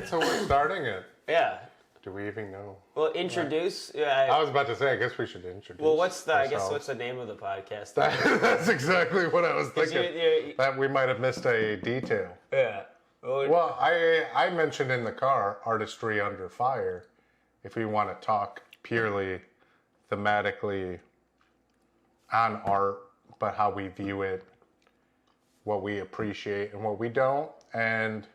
right, so we're starting it. Yeah. Do we even know? Well, introduce. I was about to say, I guess we should introduce. Well, what's the name of the podcast? That's exactly what I was thinking. That we might have missed a detail. Yeah. Well, I mentioned in the car, Artistry Under Fire, if we want to talk purely thematically on art, but how we view it, what we appreciate and what we don't. And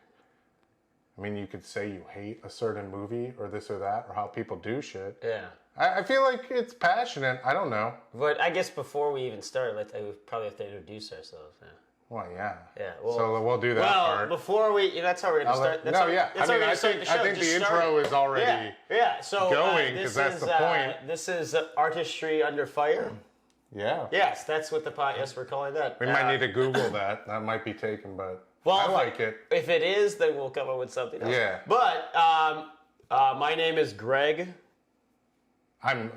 I mean, you could say you hate a certain movie or this or that, or how people do shit. Yeah. I feel like it's passionate. I don't know. But I guess before we even start, we probably have to introduce ourselves. Yeah. Well, yeah. Yeah. Well, so we'll do that part. Well, before we, that's how we're going to start. I think the intro is already So, going, because that's the point. This is Artistry Under Fire. Yeah. Yes, that's what the podcast we're calling that. We might need to Google that. That might be taken, but well, I like it. If it is, then we'll come up with something else. Yeah. But my name is Greg. I'm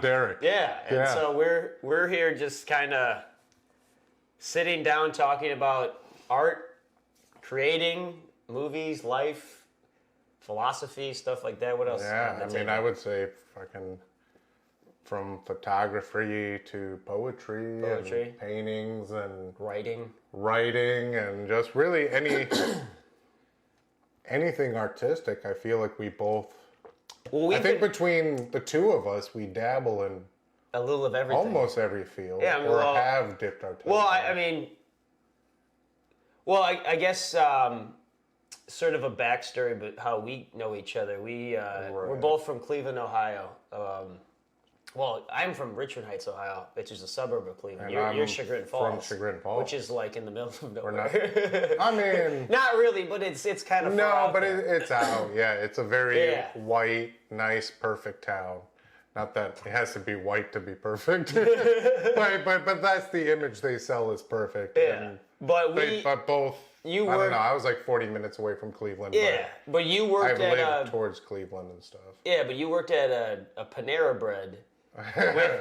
Derrick. Yeah. And so we're here just kind of sitting down talking about art, creating, movies, life, philosophy, stuff like that. What else? Yeah, I mean, I would say fucking from photography to poetry and paintings and writing and just really anything artistic. I feel like we both. Well, I think between the two of us, we dabble in a little of everything, almost every field, have dipped our toes. Well, I guess sort of a backstory, but how we know each other. We're both from Cleveland, Ohio. Well, I'm from Richmond Heights, Ohio, which is a suburb of Cleveland. You're Chagrin Falls. From Chagrin Falls. Which is like in the middle of nowhere. I mean... Not really, but it's kind of far out but there. It's out. Yeah, it's a very white, nice, perfect town. Not that it has to be white to be perfect. but that's the image they sell as perfect. Yeah. But both... I don't know. I was like 40 minutes away from Cleveland. Yeah, but you worked I've lived towards Cleveland and stuff. Yeah, but you worked at a Panera Bread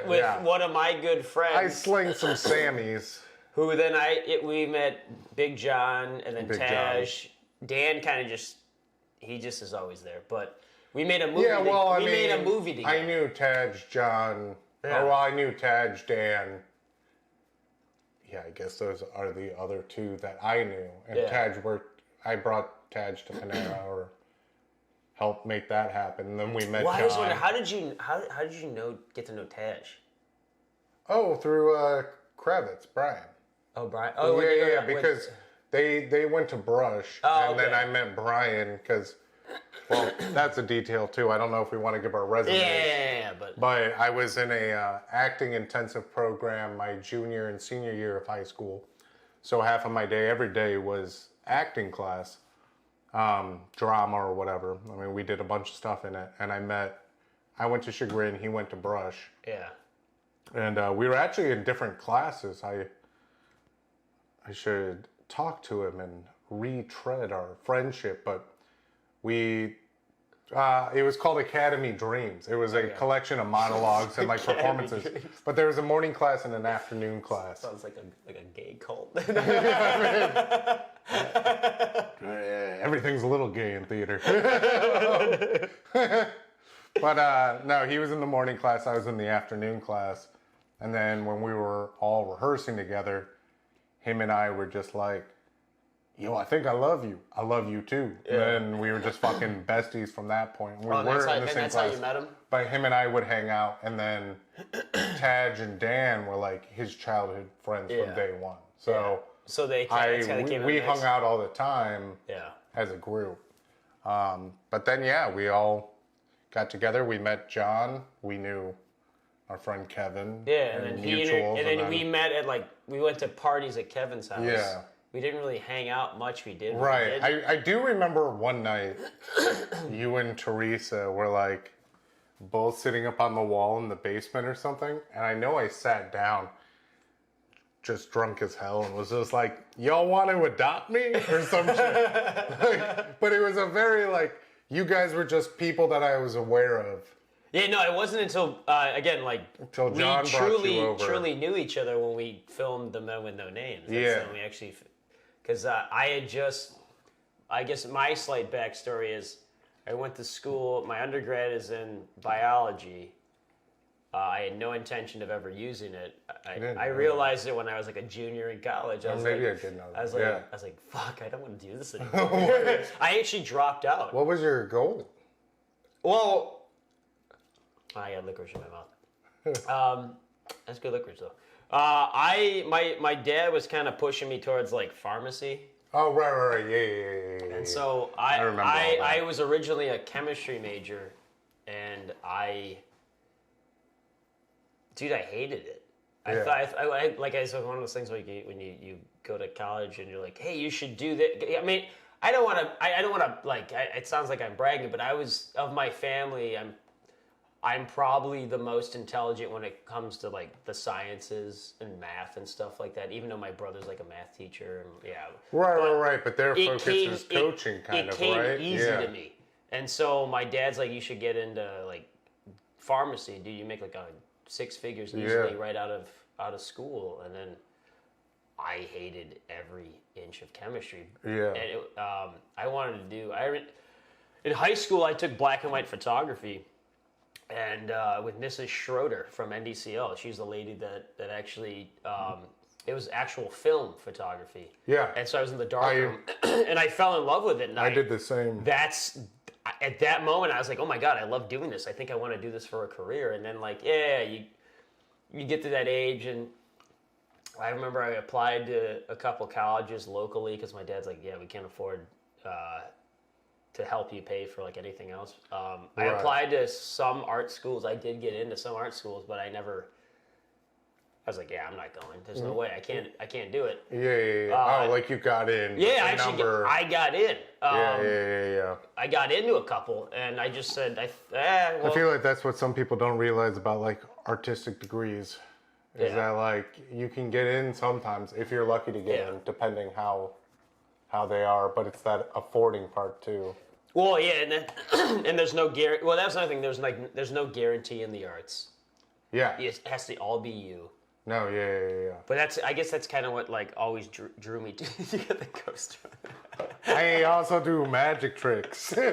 with one of my good friends. I sling some Sammies. Who then we met Big John and then Taj. Dan kind of he just is always there. But we made a movie. Yeah, well, we made a movie together. I knew Taj, John. Yeah. Oh, well, I knew Taj, Dan. Yeah, I guess those are the other two that I knew. And Taj I brought Taj to Panera or helped make that happen. And then we met John. I was wondering, how did you get to know Taj? Oh, through Kravitz, Brian. Oh, Brian. Oh, yeah, because they went to Brush, and then I met Brian because, well, that's a detail too. I don't know if we want to give our resumes. Yeah, but I was in a acting intensive program my junior and senior year of high school. So half of my day, every day, was acting class, drama or whatever. I mean, we did a bunch of stuff in it, and I went to Chagrin, he went to Brush. Yeah. And we were actually in different classes. I should talk to him and retread our friendship, but it was called Academy Dreams. It was a collection of monologues and like performances. Dreams. But there was a morning class and an afternoon class. Sounds like a gay cult. Everything's a little gay in theater. But no, he was in the morning class. I was in the afternoon class. And then when we were all rehearsing together, him and I were just like, yo, I think I love you. I love you too. Yeah. And then we were just fucking besties from that point. We were in the same class. That's how you met him? But him and I would hang out, and then Taj and Dan were like his childhood friends from day one. So they we hung out all the time as a group. But then we all got together. We met John. We knew our friend Kevin. Yeah, and then we met at we went to parties at Kevin's house. Yeah. We didn't really hang out much. We did. Right. I do remember one night, you and Teresa were like both sitting up on the wall in the basement or something. And I know I sat down just drunk as hell and was just like, y'all want to adopt me? Or some shit. But it was a very you guys were just people that I was aware of. Yeah, no, it wasn't until until John brought you over. Truly knew each other when we filmed The Men with No Names. That's when we actually, because I had just I guess my slight backstory is I went to school. My undergrad is in biology. I had no intention of ever using it. I realized it when I was like a junior in college. I didn't know that. I was like, fuck, I don't want to do this anymore. I actually dropped out. What was your goal? Well, I had licorice in my mouth. That's good licorice though. My dad was kind of pushing me towards like pharmacy. Oh, right. Yeah. And so I was originally a chemistry major, and I hated it. I thought, like I said, one of those things when you go to college and you're like, hey, you should do that. I mean, I don't want to like, it sounds like I'm bragging, but I was, of my family, I'm probably the most intelligent when it comes to like the sciences and math and stuff like that. Even though my brother's like a math teacher, and right. But their focus is coaching, right? It came easy to me, and so my dad's like, you should get into like pharmacy. Dude, you make like 6 figures easily right out of school, and then I hated every inch of chemistry. Yeah, and I wanted to do. In high school, I took black and white photography. And with Mrs. Schroeder from NDCL, she's the lady that actually, it was actual film photography. Yeah. And so I was in the darkroom, and I fell in love with it. And I did the same. At that moment, I was like, oh my God, I love doing this. I think I want to do this for a career. And then you get to that age, and I remember I applied to a couple colleges locally because my dad's like, yeah, we can't afford to help you pay for like anything else. I applied to some art schools. I did get into some art schools, but I was like, yeah, I'm not going. There's no way. I can't do it. Yeah. Like you got in. Yeah, I got in. Yeah. I got into a couple, and I just said, I feel like that's what some people don't realize about like artistic degrees. Is that like you can get in sometimes if you're lucky to get in, depending how they are, but it's that affording part too. Well, yeah, and there's no guarantee. Well, that's another thing. There's no guarantee in the arts. Yeah, it has to all be you. No, yeah. But I guess that's kind of what like always drew me to get the ghost. I also do magic tricks. But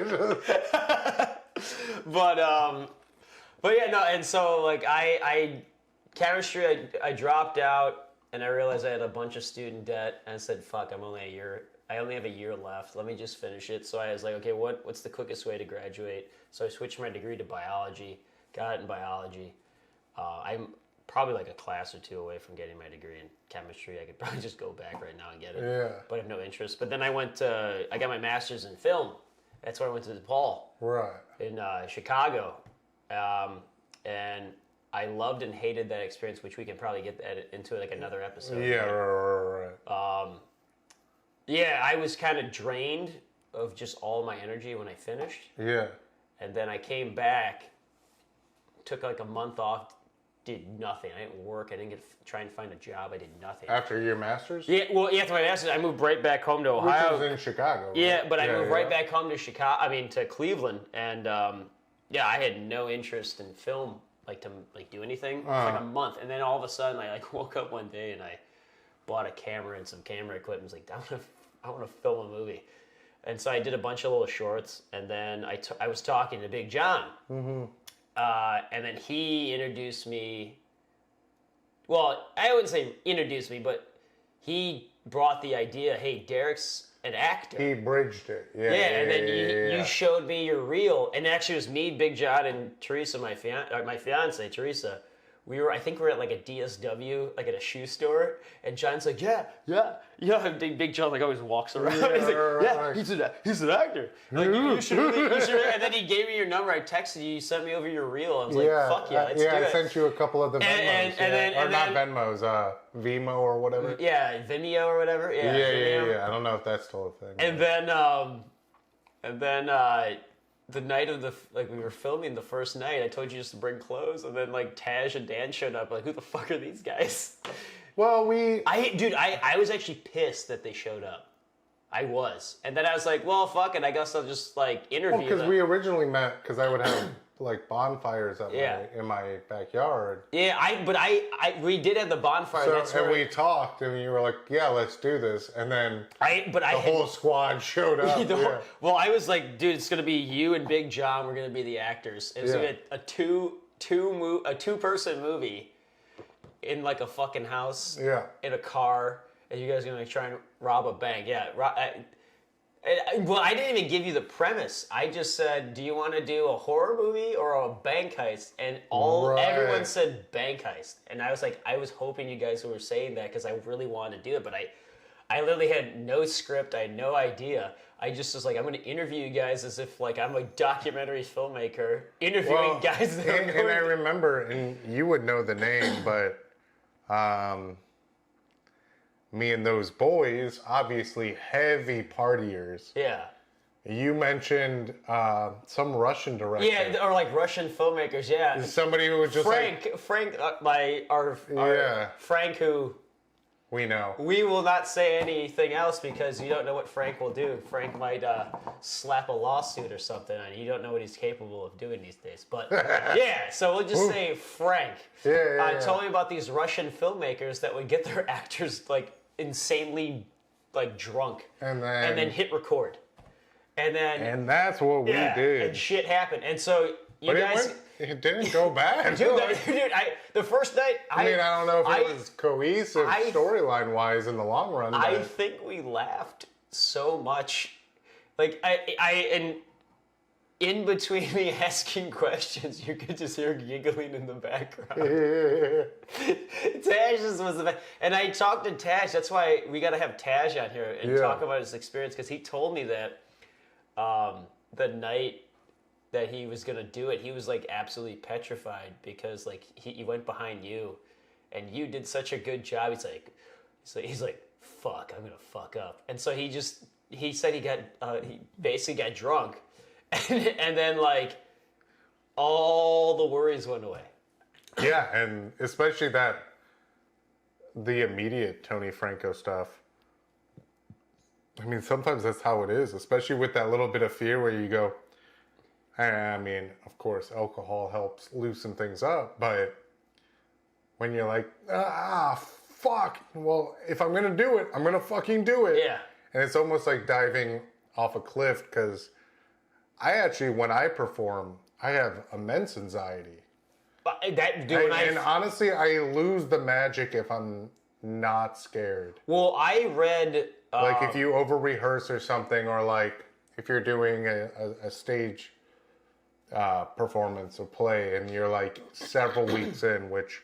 yeah, no, and so like chemistry, I dropped out, and I realized I had a bunch of student debt, and I said, fuck, I only have a year left. Let me just finish it. So I was like, okay, what's the quickest way to graduate? So I switched my degree to biology, got it in biology. I'm probably like a class or two away from getting my degree in chemistry. I could probably just go back right now and get it. Yeah. But I have no interest. But then I got my master's in film. That's where I went to DePaul. Right. In Chicago. And I loved and hated that experience, which we can probably get into like another episode. Yeah, right. Yeah, I was kind of drained of just all my energy when I finished. Yeah. And then I came back, took like a month off, did nothing. I didn't work. I didn't try and find a job. I did nothing. After your master's? Yeah, well, after my master's, I moved right back home to Ohio. Which was in Chicago. Right? Yeah, but I moved right back home to to Cleveland. And I had no interest in film, like to do anything for like a month. And then all of a sudden, I like woke up one day and I bought a camera and some camera equipment. I was like, I want to film a movie. And so I did a bunch of little shorts, and then I was talking to Big John. Mm-hmm. And then he introduced me. Well, I wouldn't say introduced me, but he brought the idea, hey, Derrick's an actor. He bridged it. Yeah, and then you showed me your reel. And actually it was me, Big John, and Teresa, my fiance, Teresa. I think we were at like a DSW, like at a shoe store, and John's like, yeah. Big John like always walks around. He's like, he's an actor. Like, you should really. And then he gave me your number. I texted you. You sent me over your reel. I was like, fuck yeah, let's do it. I sent you a couple of the Venmos. Not Venmos, Vimo or whatever. Yeah, Vimeo or whatever. Yeah. I don't know if that's still a thing. And then the night of we were filming the first night, I told you just to bring clothes, and then like Taj and Dan showed up. Like, who the fuck are these guys? Well, I was actually pissed that they showed up. I was, and then I was like, well, fuck it. I guess I'll just like interview them. Because we originally met because I would have like bonfires up in my backyard. Yeah, we did have the bonfire. So, that's and where we talked, and you were like, "Yeah, let's do this." And then the whole squad showed up. Well, I was like, "Dude, it's gonna be you and Big John. We're gonna be the actors." It's gonna be a two-person movie in like a fucking house. Yeah. In a car, and you guys are gonna try and rob a bank. Yeah. Well, I didn't even give you the premise. I just said, "Do you want to do a horror movie or a bank heist?" And everyone said bank heist, and I was like, I was hoping you guys were saying that because I really wanted to do it, but I literally had no script. I had no idea. I just was like, I'm going to interview you guys as if like I'm a documentary filmmaker interviewing guys. And I remember, and you would know the name, but. Me and those boys, obviously heavy partiers. Yeah. You mentioned some Russian director. Yeah, or like Russian filmmakers. Yeah. Somebody who was just Frank, Frank, who we know. We will not say anything else because you don't know what Frank will do. Frank might slap a lawsuit or something on you. You don't know what he's capable of doing these days. But yeah, so we'll just say Frank. Told me about these Russian filmmakers that would get their actors like insanely like drunk and then hit record. And that's what we did. And shit happened. And so you guys... It didn't go bad. Dude, the first night... I don't know if it was cohesive storyline-wise in the long run. I think we laughed so much. Like, and in between me asking questions, you could just hear giggling in the background. Taj was the best. And I talked to Taj. That's why we got to have Taj on here and talk about his experience, because he told me that the night that he was gonna do it, he was like absolutely petrified because like he went behind you, and you did such a good job. He's like, fuck, I'm gonna fuck up. And so he said he basically got drunk, and then like all the worries went away. Yeah, and especially the immediate Tony Franco stuff. I mean, sometimes that's how it is, especially with that little bit of fear where you go, I mean, of course, alcohol helps loosen things up, but when you're like, fuck, well, if I'm going to do it, I'm going to fucking do it. Yeah. And it's almost like diving off a cliff, because I actually, when I perform, I have immense anxiety. And honestly, I lose the magic if I'm not scared. Well, I read... like if you over-rehearse or something, or like if you're doing a stage performance or play and you're like several weeks in, which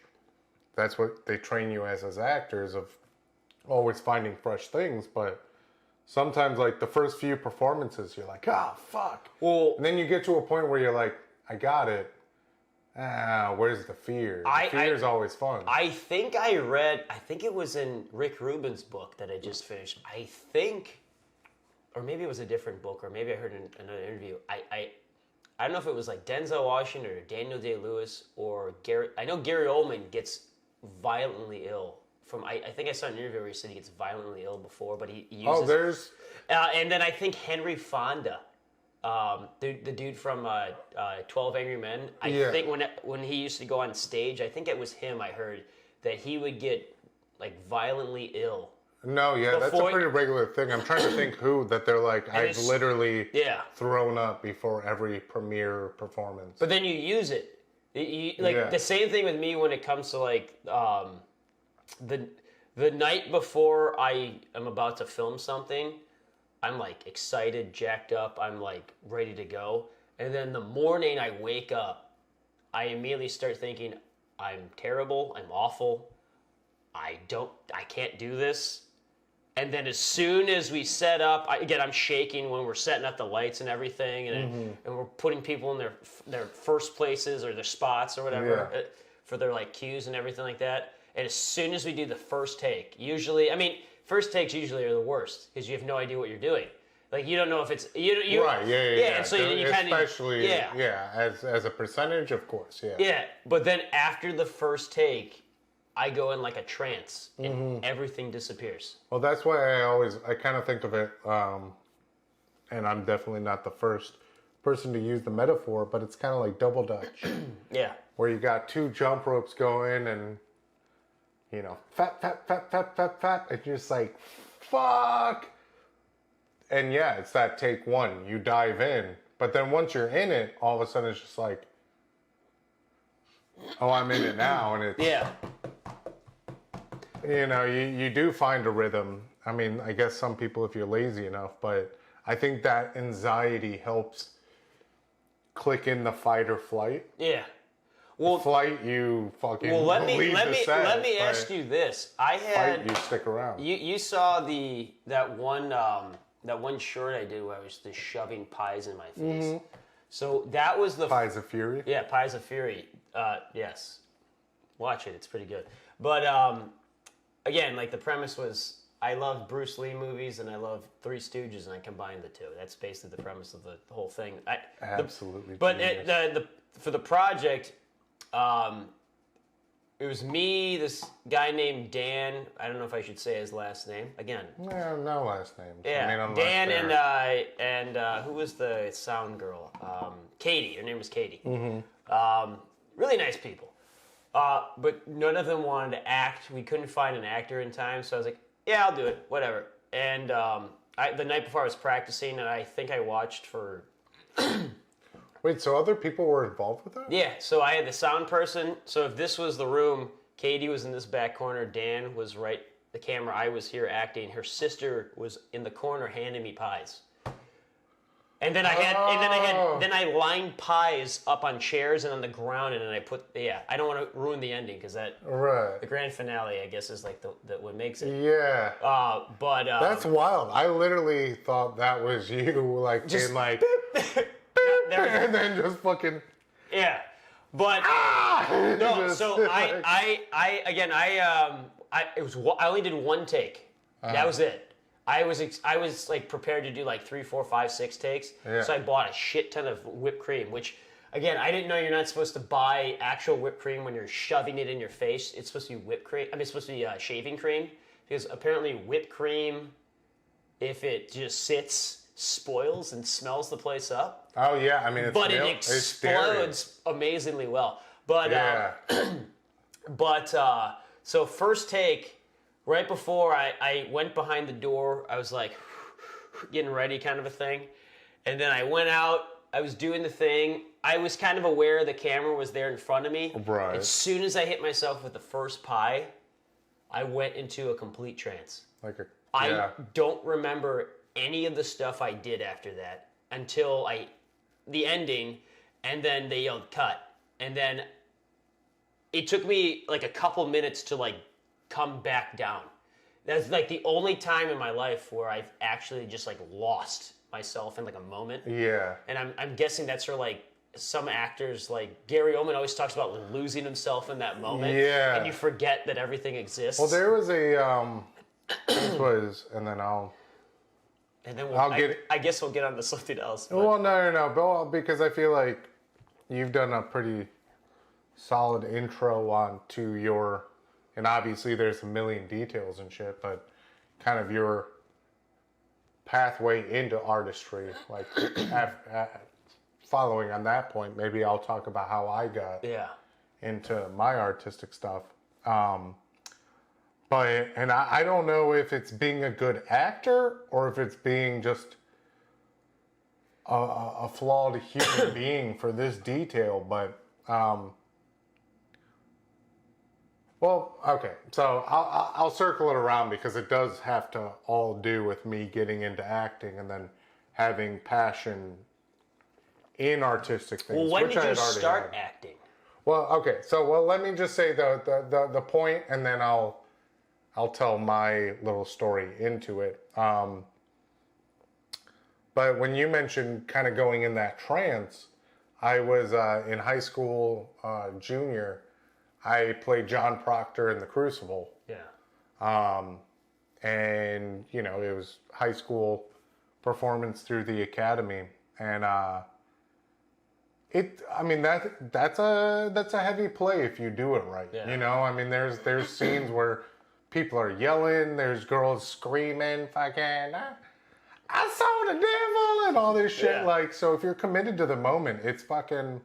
that's what they train you as actors, of always finding fresh things, but sometimes like the first few performances you're like, fuck. Well, and then you get to a point where you're like, I got it. Where's the fear? Fear is always fun. I think it was in Rick Rubin's book that I just finished. I think, or maybe it was a different book, or maybe I heard in another interview. I don't know if it was like Denzel Washington or Daniel Day-Lewis or Gary. I know Gary Oldman gets violently ill from. I think I saw an interview where he said he gets violently ill before, but he uses. And then I think Henry Fonda. The dude from 12 Angry Men, I think when he used to go on stage, I think it was him, I heard, that he would get like violently ill. No, that's a pretty regular thing. I'm trying to think who that they're like, I've literally thrown up before every premiere performance. But then you use it. The same thing with me when it comes to like the night before I am about to film something. I'm like excited, jacked up. I'm like ready to go. And then the morning I wake up, I immediately start thinking, I'm terrible. I'm awful. I can't do this. And then as soon as we set up, I'm shaking when we're setting up the lights and everything. And we're putting people in their first places or their spots or whatever for their like cues and everything like that. And as soon as we do the first take, usually, first takes usually are the worst because you have no idea what you're doing. Like you don't know if it's you right. Yeah. And so you kind of especially as a percentage, of course. Yeah. Yeah, but then after the first take, I go in like a trance and everything disappears. Well, that's why I kind of think of it, and I'm definitely not the first person to use the metaphor, but it's kind of like double dutch. Yeah. Where you got 2 jump ropes going and, you know, fat, and you're just like, fuck. And yeah, it's that take 1. You dive in. But then once you're in it, all of a sudden it's just like, oh, I'm in it now. And it's, yeah. You know, you do find a rhythm. I mean, I guess some people, if you're lazy enough, but I think that anxiety helps click in the fight or flight. Yeah. Well, flight, you fucking let me set, ask you this. I had fight, you stick around. You saw that one short I did where I was just shoving pies in my face. Mm-hmm. So that was the Pies of Fury. Yeah, Pies of Fury. Yes, watch it. It's pretty good. But again, like the premise was, I love Bruce Lee movies and I love Three Stooges, and I combined the 2. That's basically the premise of the whole thing. Absolutely. But for the project, it was me, this guy named Dan. I don't know if I should say his last name. Again. No last name. Yeah, I mean, Dan and who was the sound girl? Katie. Her name was Katie. Mm-hmm. Really nice people. But none of them wanted to act. We couldn't find an actor in time, so I was like, yeah, I'll do it, whatever. And the night before I was practicing, and I think I watched for... Wait, so other people were involved with that? Yeah, so I had the sound person. So if this was the room, Katie was in this back corner, Dan was right the camera, I was here acting. Her sister was in the corner handing me pies. And then I lined pies up on chairs and on the ground, and then I put, I don't want to ruin the ending because the grand finale, I guess, is like the what makes it. Yeah. But that's wild. I literally thought that was you, like just in like, and then just fucking. Yeah, but no. So I only did one take. That was it. I was like prepared to do like 3, 4, 5, 6 takes. Yeah. So I bought a shit ton of whipped cream, which again, I didn't know you're not supposed to buy actual whipped cream when you're shoving it in your face. It's supposed to be whipped cream. I mean, it's supposed to be shaving cream, because apparently whipped cream, if it just sits, spoils and smells the place up. Oh yeah, I mean, it explodes amazingly well. But so first take. Right before I went behind the door, I was like getting ready, kind of a thing. And then I went out, I was doing the thing. I was kind of aware the camera was there in front of me. Right. As soon as I hit myself with the first pie, I went into a complete trance. I don't remember any of the stuff I did after that until the ending, and then they yelled cut. And then it took me like a couple minutes to like come back down. That's like the only time in my life where I've actually just like lost myself in like a moment. Yeah. And I'm guessing that's for like some actors, like Gary Oldman always talks about losing himself in that moment. Yeah. And you forget that everything exists. Well, there was a this was, and then I guess we'll get on to something else. But. Well, no, but because I feel like you've done a pretty solid intro on to your. And obviously there's a million details and shit, but kind of your pathway into artistry, like following on that point, maybe I'll talk about how I got into my artistic stuff. But I don't know if it's being a good actor or if it's being just a flawed human being for this detail, but... Well, okay, so I'll circle it around because it does have to all do with me getting into acting and then having passion in artistic things. Well, when did you start acting? Well, okay, so let me just say the point, and then I'll tell my little story into it. But when you mentioned kind of going in that trance, I was in high school, junior. I played John Proctor in The Crucible. Yeah. And, you know, it was high school performance through the academy. And that's a heavy play if you do it right. Yeah. You know, I mean, there's scenes where people are yelling, there's girls screaming, fucking, I saw the devil and all this shit. Yeah. Like, so if you're committed to the moment, it's fucking,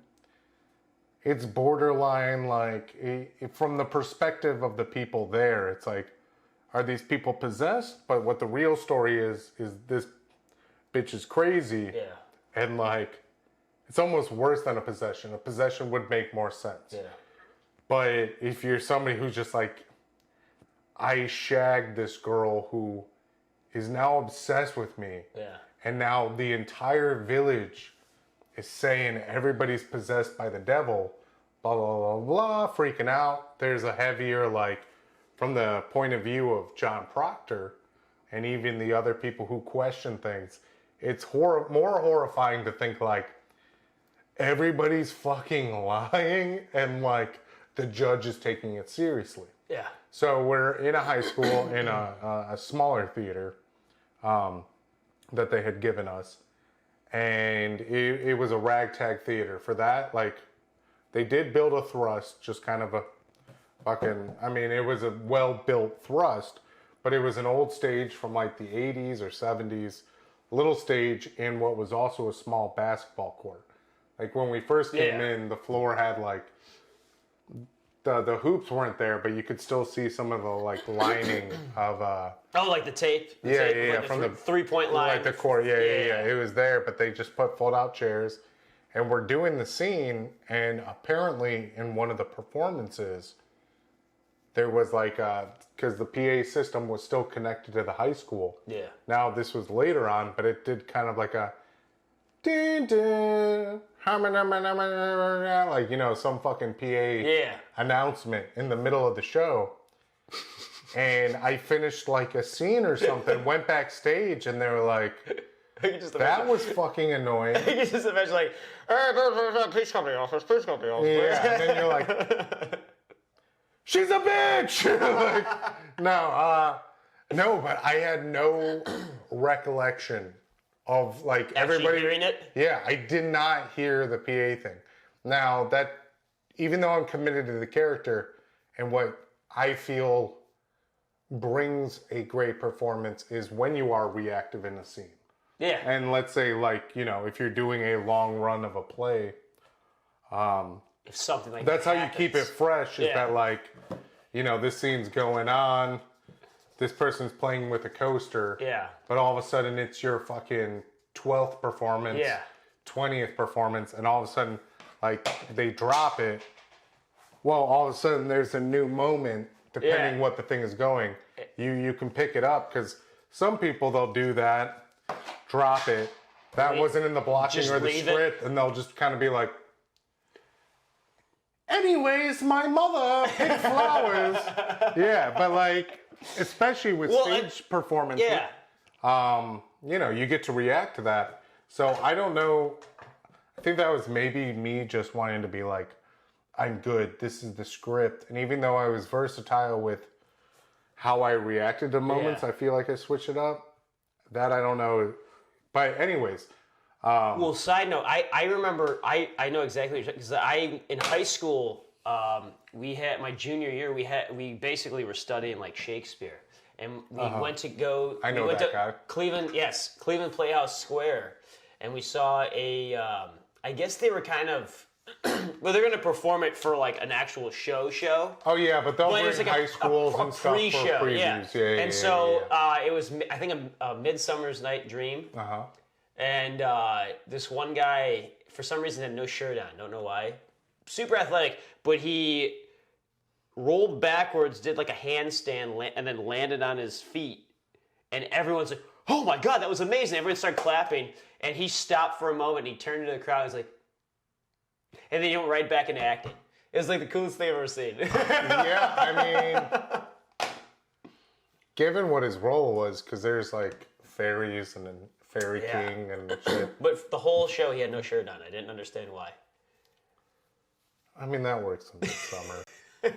it's borderline, like, from the perspective of the people there, it's like, are these people possessed? But what the real story is this bitch is crazy. Yeah. And, like, it's almost worse than a possession. A possession would make more sense. Yeah. But if you're somebody who's just like, I shagged this girl who is now obsessed with me. Yeah. And now the entire village is saying everybody's possessed by the devil, blah, blah, blah, blah, freaking out. There's a heavier, like, from the point of view of John Proctor and even the other people who question things, it's more horrifying to think, like, everybody's fucking lying and, like, the judge is taking it seriously. Yeah. So we're in a high school in a smaller theater that they had given us. And it was a ragtag theater. For that, like, they did build a thrust, just kind of a fucking, I mean, it was a well-built thrust, but it was an old stage from like the 80s or 70s, little stage in what was also a small basketball court. Like when we first came in, the floor had like, the hoops weren't there, but you could still see some of the like lining of like the tape. Yeah, from the 3-point line. Like the court, yeah. It was there, but they just put fold-out chairs, and we're doing the scene, and apparently in one of the performances, there was like because the PA system was still connected to the high school. Yeah. Now this was later on, but it did kind of like a dun, dun, like, you know, some fucking PA announcement in the middle of the show. And I finished like a scene or something, went backstage, and they were like, that was fucking annoying. You can just imagine like, please come to the office, please come to the office. Yeah, and then you're like, she's a bitch! Like, no, but I had no recollection of like everybody hearing it. Yeah, I did not hear the PA thing. Now that, even though I'm committed to the character and what I feel brings a great performance is when you are reactive in a scene. Yeah. And let's say, like, you know, if you're doing a long run of a play, if something like that's that how you keep it fresh. Is that like, you know, this scene's going on. This person's playing with a coaster. Yeah. But all of a sudden it's your fucking 12th performance. Yeah. 20th performance. And all of a sudden, like, they drop it. Well, all of a sudden there's a new moment, depending what the thing is going. You can pick it up, because some people, they'll do that, drop it. That wasn't in the blocking or the script. And they'll just kind of be like, anyways, my mother picked flowers. Yeah, but like, especially with stage performances, you know, you get to react to that. So I don't know. I think that was maybe me just wanting to be like, I'm good. This is the script. And even though I was versatile with how I reacted to moments, I feel like I switched it up. That I don't know. But anyways. Well, side note, I remember, I know exactly, because in high school, we had, my junior year, we basically were studying like Shakespeare. And we went to go, I know that guy. Cleveland Playhouse Square. And we saw I guess they were kind of, well, they're going to perform it for like an actual show. Oh yeah, but they'll bring like high schools and stuff pre-show, for previews. Yeah. And so it was, I think, a Midsummer's Night Dream. And this one guy, for some reason, had no shirt on. Don't know why. Super athletic, but he rolled backwards, did like a handstand, and then landed on his feet. And everyone's like, "Oh my god, that was amazing!" Everyone started clapping, and he stopped for a moment. And he turned to the crowd. He's like, and then he went right back into acting. It was like the coolest thing I've ever seen. Yeah, I mean, given what his role was, because there's like fairies and then Fairy King and shit. But the whole show, he had no shirt on. I didn't understand why. I mean, that works in Midsummer. I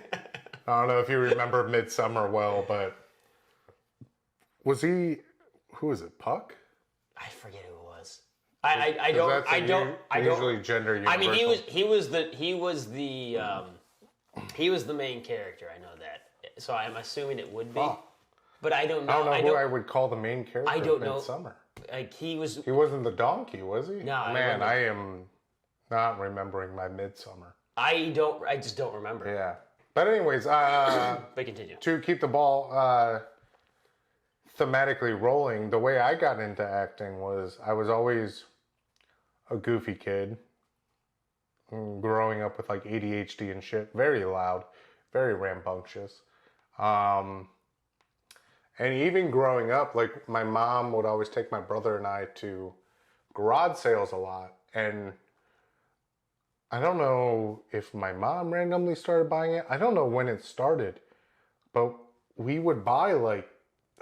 don't know if you remember Midsummer well, but was he? Who is it? Puck? I forget who it was. I don't. Usually gender universal. I mean, he was the main character. I know that. So I'm assuming it would be. But I don't know. I don't know who I would call the main character. I don't of know. Midsummer. Like he was. He wasn't the donkey, was he? No, man, I am not remembering my midsummer. I just don't remember. Yeah, but anyways, but continue. To keep the ball thematically rolling, the way I got into acting was I was always a goofy kid, growing up with like ADHD and shit, very loud, very rambunctious. And even growing up, like my mom would always take my brother and I to garage sales a lot. And I don't know if my mom randomly started buying it. I don't know when it started, but we would buy like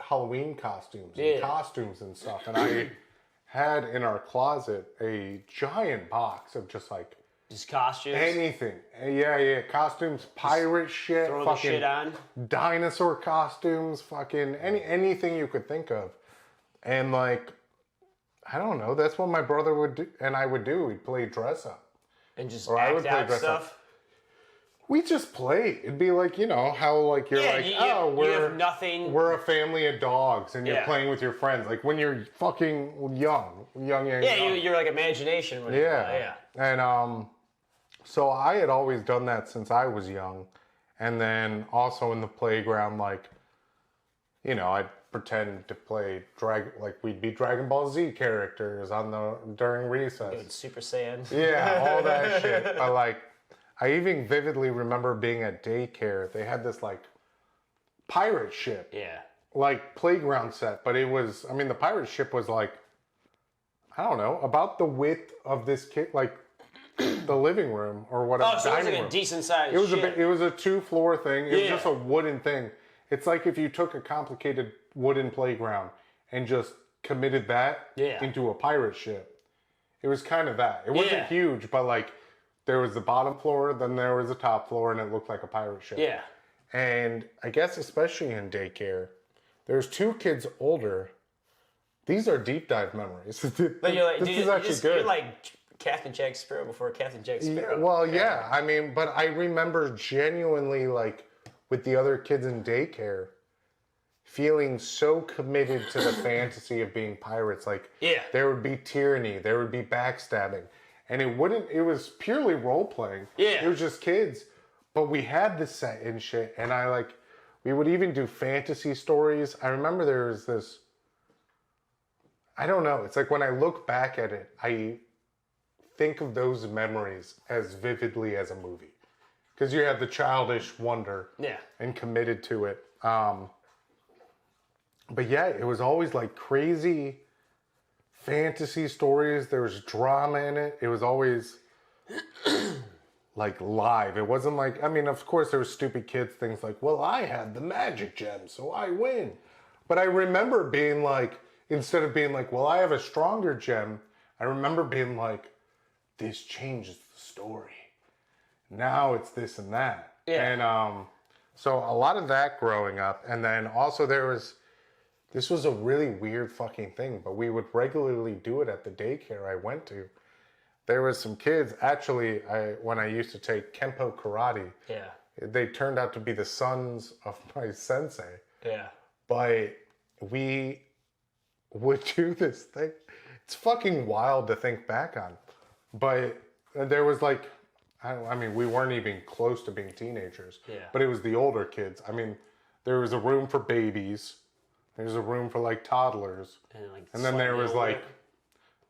Halloween costumes and costumes and stuff. And I had in our closet a giant box of just costumes? Anything. Yeah. Costumes, pirate shit. Throw the shit on. Dinosaur costumes, fucking anything you could think of. And like, I don't know, that's what my brother would do and I would do. We'd play dress up. And just act out stuff? We just play. It'd be like, you know, how like you're you have nothing. We're a family of dogs and you're playing with your friends. Like when you're fucking young. Yeah, you're like imagination. When yeah. And so I had always done that since I was young. And then also in the playground, like, you know, I'd pretend to play we'd be Dragon Ball Z characters during recess. Dude, Super Saiyan. Yeah, all that shit. But like, I even vividly remember being at daycare. They had this like pirate ship. Yeah. Like playground set, but it was, I mean, the pirate ship was like, I don't know, about the width of this kid, like the living room or whatever. Oh, so it was like a decent sized ship. It was a 2-floor thing. It was just a wooden thing. It's like if you took a complicated wooden playground and just committed that into a pirate ship. It was kind of that. It wasn't huge, but like there was the bottom floor, then there was the top floor, and it looked like a pirate ship. Yeah. And I guess especially in daycare, there's 2 kids older. These are deep dive memories. But you're like, this is actually good. You're like Captain Jack Sparrow before Captain Jack Sparrow. Well, yeah. I mean, but I remember genuinely, like, with the other kids in daycare, feeling so committed to the fantasy of being pirates. Like, there would be tyranny, there would be backstabbing. And it was purely role playing. Yeah. It was just kids. But we had the set and shit. And we would even do fantasy stories. I remember there was this, I don't know. It's like when I look back at it, I think of those memories as vividly as a movie. Because you have the childish wonder and committed to it. But yeah, it was always like crazy fantasy stories. There was drama in it. It was always like live. It wasn't like, I mean, of course there were stupid kids things like, well, I had the magic gem, so I win. But I remember being like, instead of being like, well, I have a stronger gem, I remember being like, this changes the story. Now it's this and that. Yeah. And so a lot of that growing up. And then also this was a really weird fucking thing, but we would regularly do it at the daycare I went to. There was some kids, actually, when I used to take Kempo karate, they turned out to be the sons of my sensei. Yeah. But we would do this thing. It's fucking wild to think back on. But there was like, I mean, we weren't even close to being teenagers. Yeah. But it was the older kids. I mean, there was a room for babies. There's a room for like toddlers. And then there was like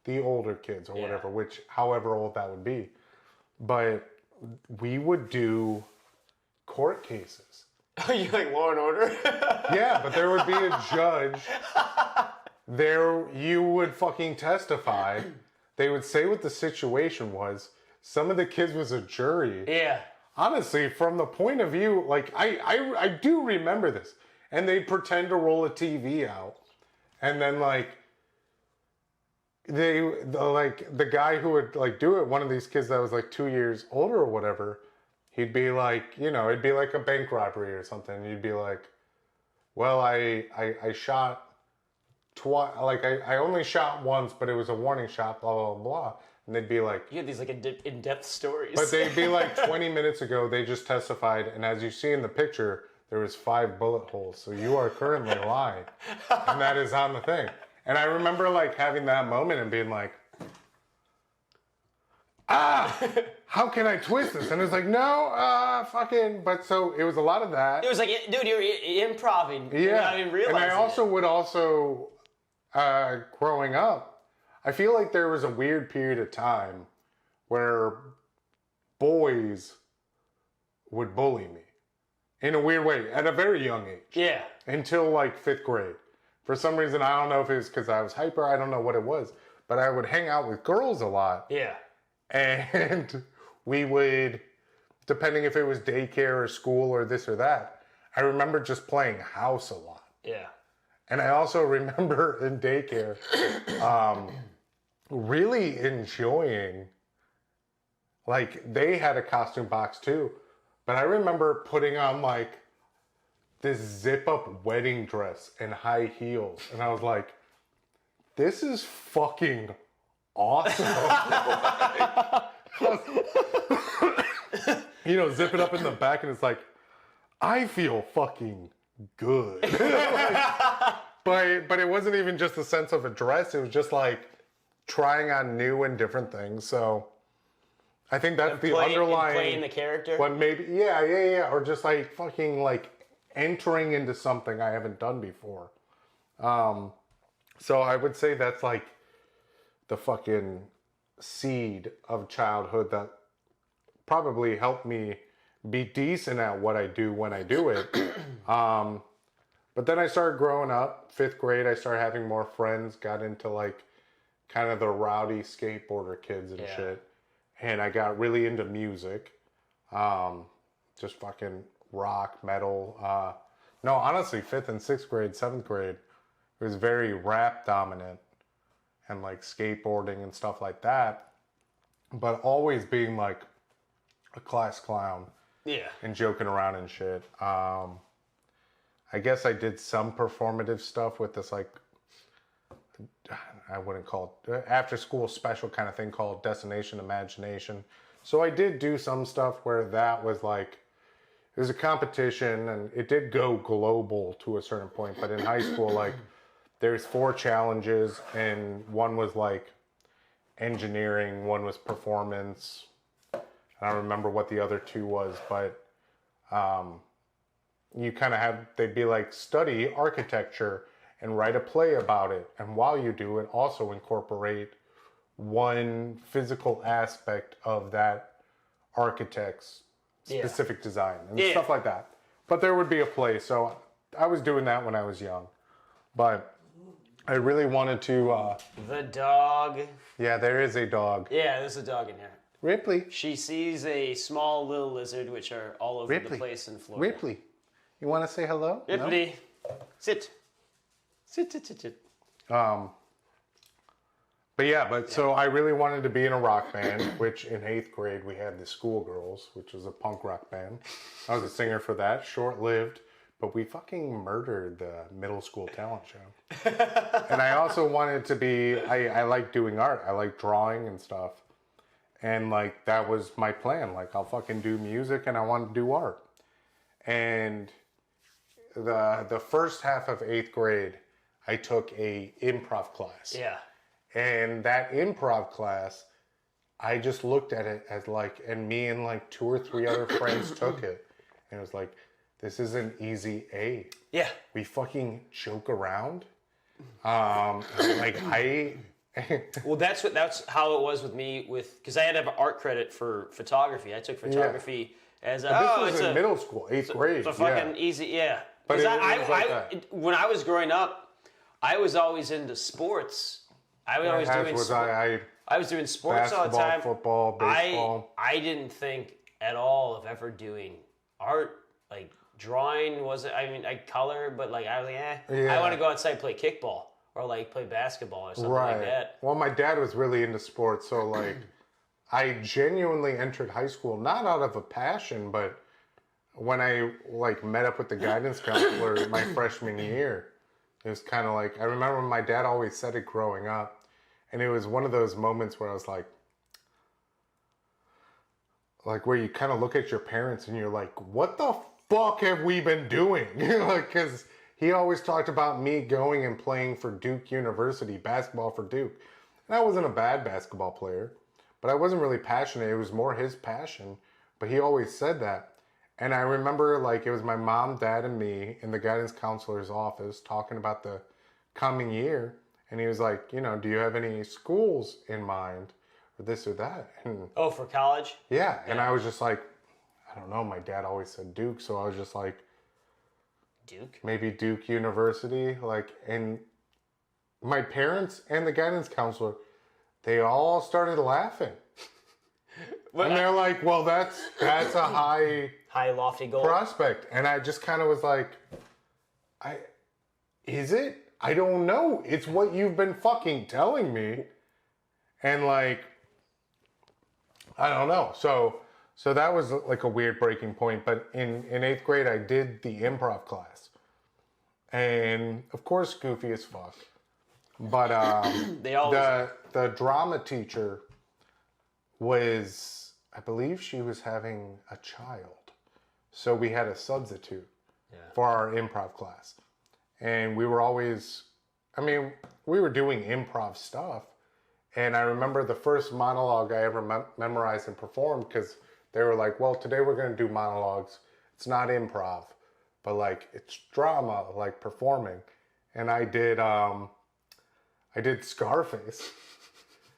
the older kids or whatever, which however old that would be. But we would do court cases. You like Law and Order? Yeah, but there would be a judge. There you would fucking testify. They would say what the situation was. Some of the kids was a jury. Yeah. Honestly, from the point of view, like I do remember this. And they'd pretend to roll a TV out. And then like the guy who would like do it, one of these kids that was like 2 years older or whatever, he'd be like, you know, it'd be like a bank robbery or something. And you'd be like, well, I shot twice, like I only shot once, but it was a warning shot, blah, blah, blah. And they'd be like... You had these like in-depth stories. But they'd be like 20 minutes ago, they just testified. And as you see in the picture, there was 5 bullet holes. So you are currently lying. And that is on the thing. And I remember like having that moment and being like, how can I twist this? And it's like, no, fucking. But so it was a lot of that. It was like, dude, you're improvising. Yeah. You're not even realizing and I also would also, growing up, I feel like there was a weird period of time where boys would bully me in a weird way at a very young age. Yeah. Until like 5th grade. For some reason, I don't know if it was because I was hyper, I don't know what it was, but I would hang out with girls a lot. Yeah. And we would, depending if it was daycare or school or this or that, I remember just playing house a lot. Yeah. And I also remember in daycare really enjoying, like, they had a costume box too, but I remember putting on like this zip-up wedding dress and high heels, and I was like, this is fucking awesome. You know, zip it up in the back, and it's like, I feel fucking good. But it wasn't even just the sense of a dress. It was just like trying on new and different things. So I think that's the underlying playing the character. But maybe yeah, or just like fucking like entering into something I haven't done before. So I would say that's like the fucking seed of childhood that probably helped me be decent at what I do when I do it. But then I started growing up. 5th grade, I started having more friends, got into like kind of the rowdy skateboarder kids and shit. And I got really into music. Just fucking rock, metal. No, honestly, 5th and 6th grade, 7th grade, it was very rap dominant and like skateboarding and stuff like that. But always being like a class clown. Yeah. And joking around and shit. I guess I did some performative stuff with this, like, I wouldn't call it, after school special kind of thing called Destination Imagination. So I did do some stuff where that was like, it was a competition and it did go global to a certain point. But in high school, like, there's 4 challenges and one was like engineering, one was performance. I don't remember what the other 2 was, but you kind of have, they'd be like, study architecture and write a play about it. And while you do it, also incorporate one physical aspect of that architect's specific design and stuff like that. But there would be a play. So I was doing that when I was young. But I really wanted to... the dog. Yeah, there is a dog. Yeah, there's a dog in here. Ripley. She sees a small little lizard, which are all over the place in Florida. Ripley. You want to say hello? Ripley. No? Sit. Sit. So I really wanted to be in a rock band, which in 8th grade we had the Schoolgirls, which was a punk rock band. I was a singer for that, short-lived, but we fucking murdered the middle school talent show. And I also wanted to be, I like doing art. I like drawing and stuff. And like, that was my plan. Like, I'll fucking do music and I want to do art. And the first half of 8th grade, I took a improv class. Yeah. And that improv class, I just looked at it as like, and me and like 2 or 3 other friends took it. And it was like, this is an easy A. Yeah. We fucking joke around. Like well, that's how it was with me because I had to have an art credit for photography. I took photography as a... But this was in middle school, 8th grade. It's a fucking easy, yeah. But when I was growing up, I was always into sports. I was doing sports all the time. Football, baseball. I didn't think at all of ever doing art. Like, drawing wasn't... I mean, I color, but like, I was like, I want to go outside and play kickball. Or like play basketball or something like that. Well, my dad was really into sports, so like I genuinely entered high school not out of a passion, but when I like met up with the guidance counselor my freshman year, it was kind of like, I remember my dad always said it growing up, and it was one of those moments where I was like where you kind of look at your parents and you're like, what the fuck have we been doing? Like, because he always talked about me going and playing for Duke University, basketball for Duke. And I wasn't a bad basketball player, but I wasn't really passionate. It was more his passion, but he always said that. And I remember like it was my mom, dad, and me in the guidance counselor's office talking about the coming year. And he was like, you know, do you have any schools in mind or this or that? And Oh, for college? yeah. And I was just like, I don't know. My dad always said Duke. So I was just like, Duke? maybe Duke University. Like, and my parents and the guidance counselor, they all started laughing. Well, And they're like, well, that's a high, lofty goal. prospect. And I just kind of was like, is it? I don't know. It's what you've been fucking telling me. And like, I don't know. So that was like a weird breaking point. But in 8th grade, I did the improv class. And of course, goofy as fuck. But They always the drama teacher was, I believe she was having a child. So we had a substitute for our improv class. And we were always, we were doing improv stuff. And I remember the first monologue I ever memorized and performed because they were like, well, today we're going to do monologues. It's not improv, but like it's drama, like performing. And I did Scarface.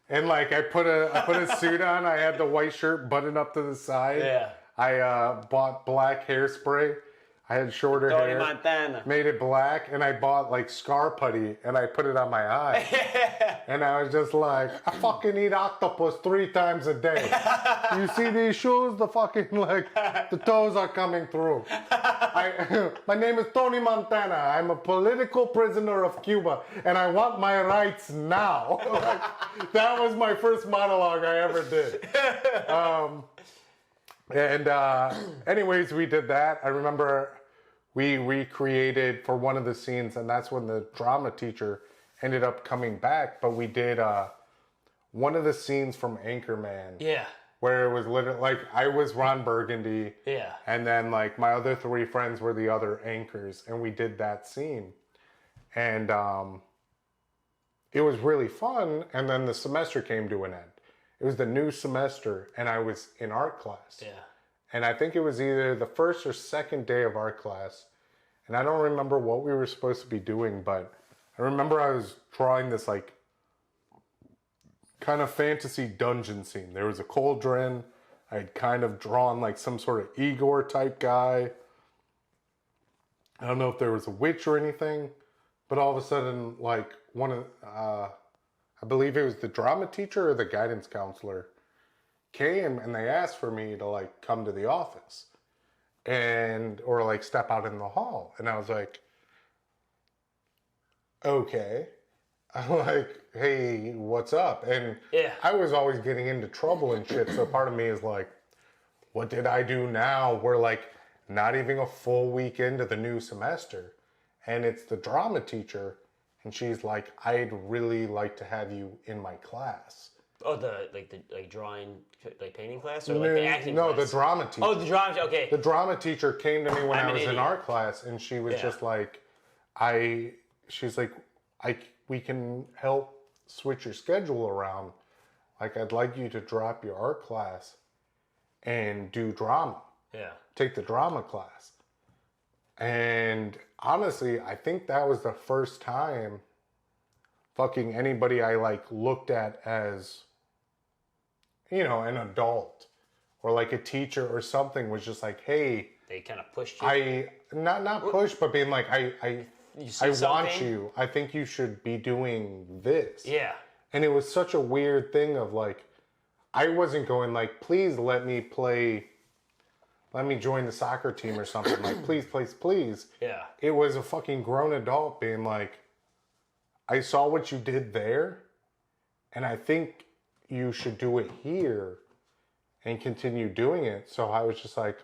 And like I put a suit on. I had the white shirt buttoned up to the side. Yeah. I bought black hairspray. I had shorter Tony hair. Montana. Made it black, and I bought like scar putty, and I put it on my eye. And I was just like, I fucking eat octopus 3 times a day. You see these shoes? The fucking like the toes are coming through. My name is Tony Montana. I'm a political prisoner of Cuba, and I want my rights now. Like, that was my first monologue I ever did. Anyways, we did that. I remember we recreated for one of the scenes, and that's when the drama teacher ended up coming back. But we did one of the scenes from Anchorman. Yeah. Where it was literally like I was Ron Burgundy. Yeah. And then like my other 3 friends were the other anchors, and we did that scene. And it was really fun. And then the semester came to an end. It was the new semester, and I was in art class. Yeah. And I think it was either the first or second day of art class. And I don't remember what we were supposed to be doing, but I remember I was drawing this like kind of fantasy dungeon scene. There was a cauldron. I had kind of drawn like some sort of Igor type guy. I don't know if there was a witch or anything, but all of a sudden, like one of, I believe it was the drama teacher or the guidance counselor came and they asked for me to like come to the office or like step out in the hall. And I was like, okay. I'm like, hey, what's up? And I was always getting into trouble and shit. So part of me is like, what did I do now? We're like not even a full week into the new semester. And it's the drama teacher. And she's like, I'd really like to have you in my class. Oh, the drawing, like painting class, or like the acting class? No, the drama teacher. Oh, the drama. Okay. The drama teacher came to me when I was in art class, and she was just like, she's like, we can help switch your schedule around. Like, I'd like you to drop your art class and do drama. Yeah. Take the drama class. And honestly, I think that was the first time fucking anybody I like looked at as, you know, an adult or like a teacher or something was just like, hey, they kind of pushed you. I not push, but being like, I want you. I think you should be doing this. Yeah. And it was such a weird thing of like, I wasn't going like, please let me join the soccer team or something. Like, please. Yeah. It was a fucking grown adult being like, I saw what you did there, and I think you should do it here and continue doing it. So I was just like,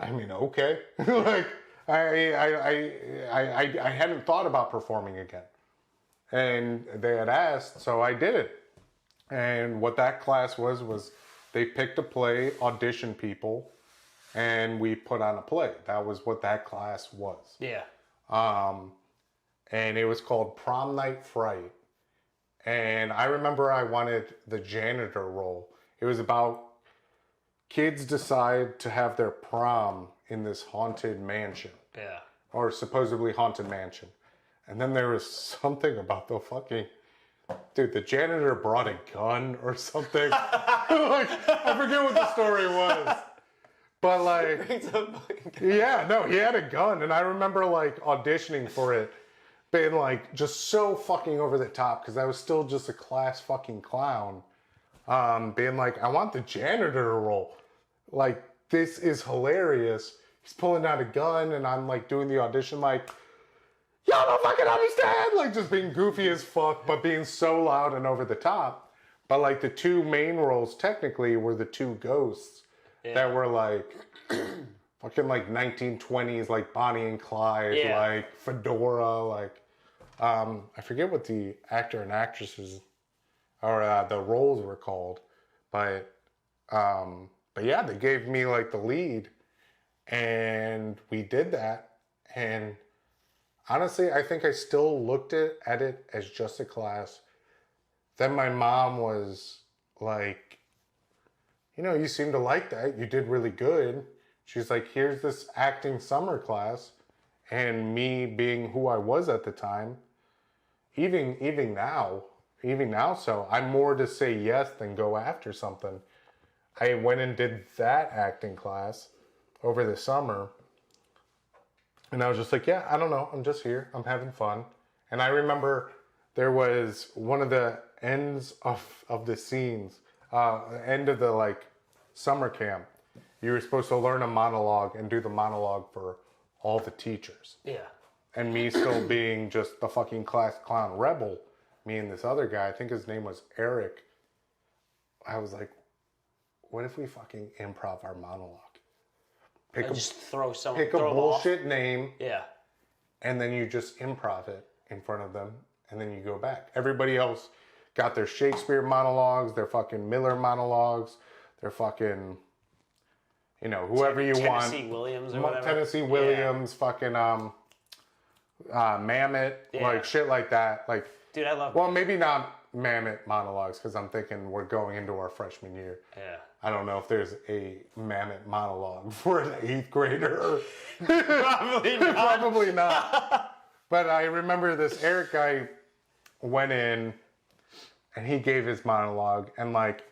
I mean, okay. Like, I hadn't thought about performing again. And they had asked, so I did it. And what that class was they picked a play, auditioned people, and we put on a play. That was what that class was. Yeah. And it was called Prom Night Fright. And I remember I wanted the janitor role. It was about kids decide to have their prom in this haunted mansion. Yeah. Or supposedly haunted mansion. And then there was something about the fucking... Dude, the janitor brought a gun or something. Like, I forget what the story was. But like... Yeah, no, he had a gun. And I remember like auditioning for it. Being like just so fucking over the top. Because I was still just a class fucking clown. Being like, I want the janitor role. Like, this is hilarious. He's pulling out a gun and I'm like doing the audition like... Y'all don't fucking understand! Like, just being goofy as fuck, but being so loud and over the top. But, like, the two main roles, technically, were the two ghosts that were, like, fucking, like, 1920s, like, Bonnie and Clyde, like, fedora, like... I forget what the actor and actresses, or the roles were called. But yeah, they gave me, like, the lead. And we did that. And... honestly, I think I still looked at it as just a class. Then my mom was like, you know, you seem to like that. You did really good. She's like, here's this acting summer class. And me being who I was at the time, even now, so I'm more to say yes than go after something. I went and did that acting class over the summer. And I was just like, yeah, I don't know. I'm just here. I'm having fun. And I remember there was one of the ends of the scenes, end of the like summer camp. You were supposed to learn a monologue and do the monologue for all the teachers. Yeah. And me still being just the fucking class clown rebel, me and this other guy, I think his name was Eric. I was like, what if we fucking improv our monologue? Pick a bullshit name. Yeah. And then you just improv it in front of them. And then you go back. Everybody else got their Shakespeare monologues, their fucking Miller monologues, their fucking, you know, whoever you want. Tennessee Williams or whatever. Tennessee Williams, fucking Mamet, like shit like that. Like, dude, I love. Well, maybe not Mamet monologues because I'm thinking we're going into our freshman year. Yeah. I don't know if there's a Mamet monologue for an 8th grader. Probably not. Probably not. But I remember this Eric guy went in and he gave his monologue and like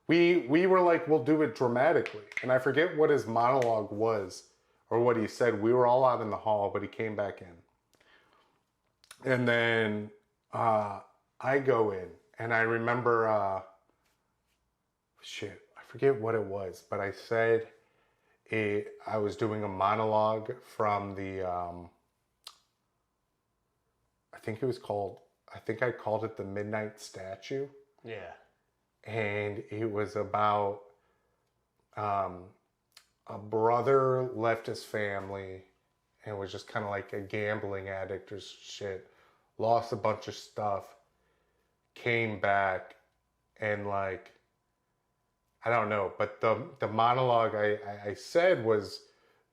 we were like, we'll do it dramatically. And I forget what his monologue was or what he said. We were all out in the hall, but he came back in. And then I go in and I remember I forget what it was, but I said I was doing a monologue from the, I think I called it the Midnight Statue. Yeah. And it was about a brother left his family and was just kind of like a gambling addict or shit, lost a bunch of stuff, came back and like, I don't know, but the monologue I said was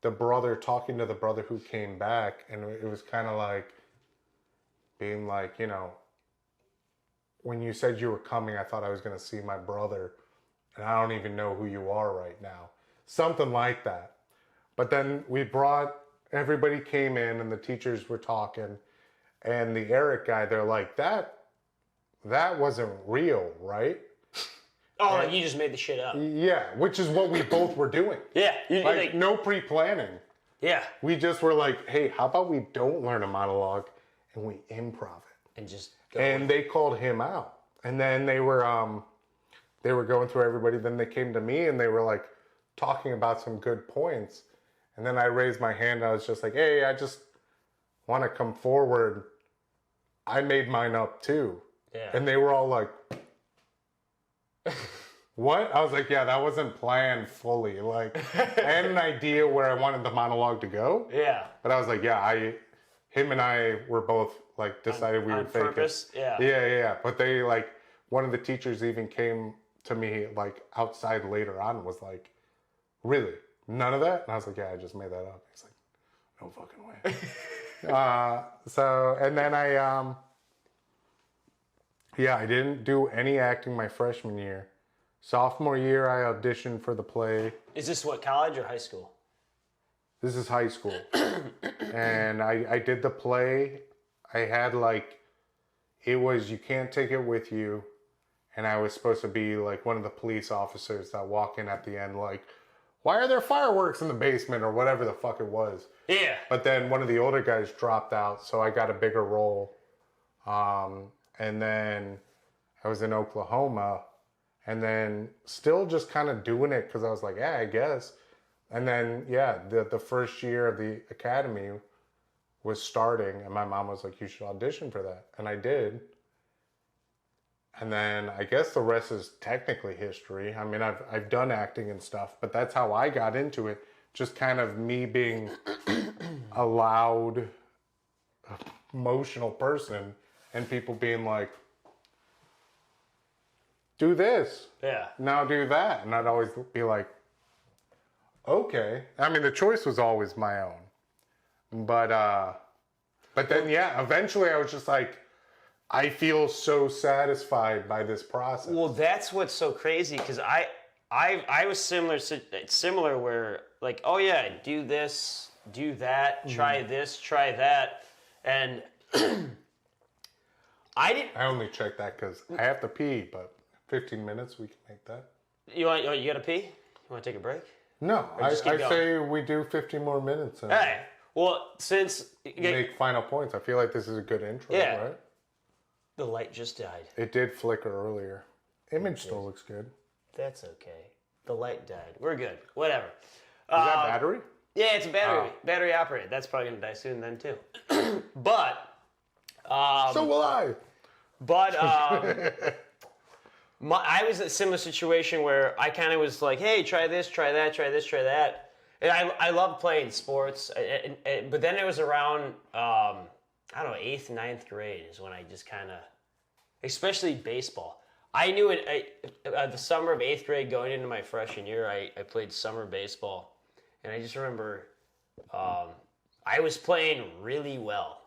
the brother talking to the brother who came back, and it was kind of like being like, you know, when you said you were coming, I thought I was going to see my brother, and I don't even know who you are right now. Something like that. But then everybody came in, and the teachers were talking, and the Eric guy, they're like, that wasn't real, right? Oh, like you just made the shit up. Yeah, which is what we both were doing. Yeah. Like, no pre-planning. Yeah. We just were like, hey, how about we don't learn a monologue and we improv it? And just go. And they called him out. And then they were going through everybody. Then they came to me and they were like talking about some good points. And then I raised my hand. I was just like, hey, I just want to come forward. I made mine up too. Yeah. And they were all like... What? I was like, yeah, that wasn't planned fully. Like, I had an idea where I wanted the monologue to go. Yeah. But I was like, yeah, him and I were both like decided we would fake purpose? it. Yeah. Yeah. But they like, one of the teachers even came to me like outside later on and was like, really? none of that? And I was like, yeah, I just made that up. He's like, no fucking way. And then I didn't do any acting my freshman year. Sophomore year, I auditioned for the play. Is this what, college or high school? This is high school. And I did the play. I had it was You Can't Take It With You. And I was supposed to be one of the police officers that walk in at the end why are there fireworks in the basement or whatever the fuck it was. Yeah. But then one of the older guys dropped out, so I got a bigger role. And then I was in Oklahoma. And then still just kind of doing it because I was like, yeah, I guess. And then, the first year of the academy was starting. And my mom was like, you should audition for that. And I did. And then I guess the rest is technically history. I mean, I've done acting and stuff, but that's how I got into it. Just kind of me being a loud, emotional person and people being like, do this. Yeah. Now do that. And I'd always be like, okay. I mean, the choice was always my own. But then, eventually I was just like, I feel so satisfied by this process. Well, that's what's so crazy because I was similar where oh yeah, do this, do that, try this, try that, and I only checked that because I have to pee, but 15 minutes we can make that. You gotta pee? You want to take a break? No, I say we do 15 more minutes. And hey, well, since make final points. I feel like this is a good intro, right? The light just died. It did flicker earlier. Image still looks good. That's okay. The light died. We're good. Whatever. Is that battery? Yeah, it's a battery. Battery operated. That's probably going to die soon then, too. But... so will I. But I was in a similar situation where I kind of was like, hey, try this, try that, try this, try that. And I love playing sports. But then it was around... I don't know, 8th, 9th grade is when I just kind of, especially baseball. I knew it, the summer of 8th grade going into my freshman year, I played summer baseball. And I just remember I was playing really well.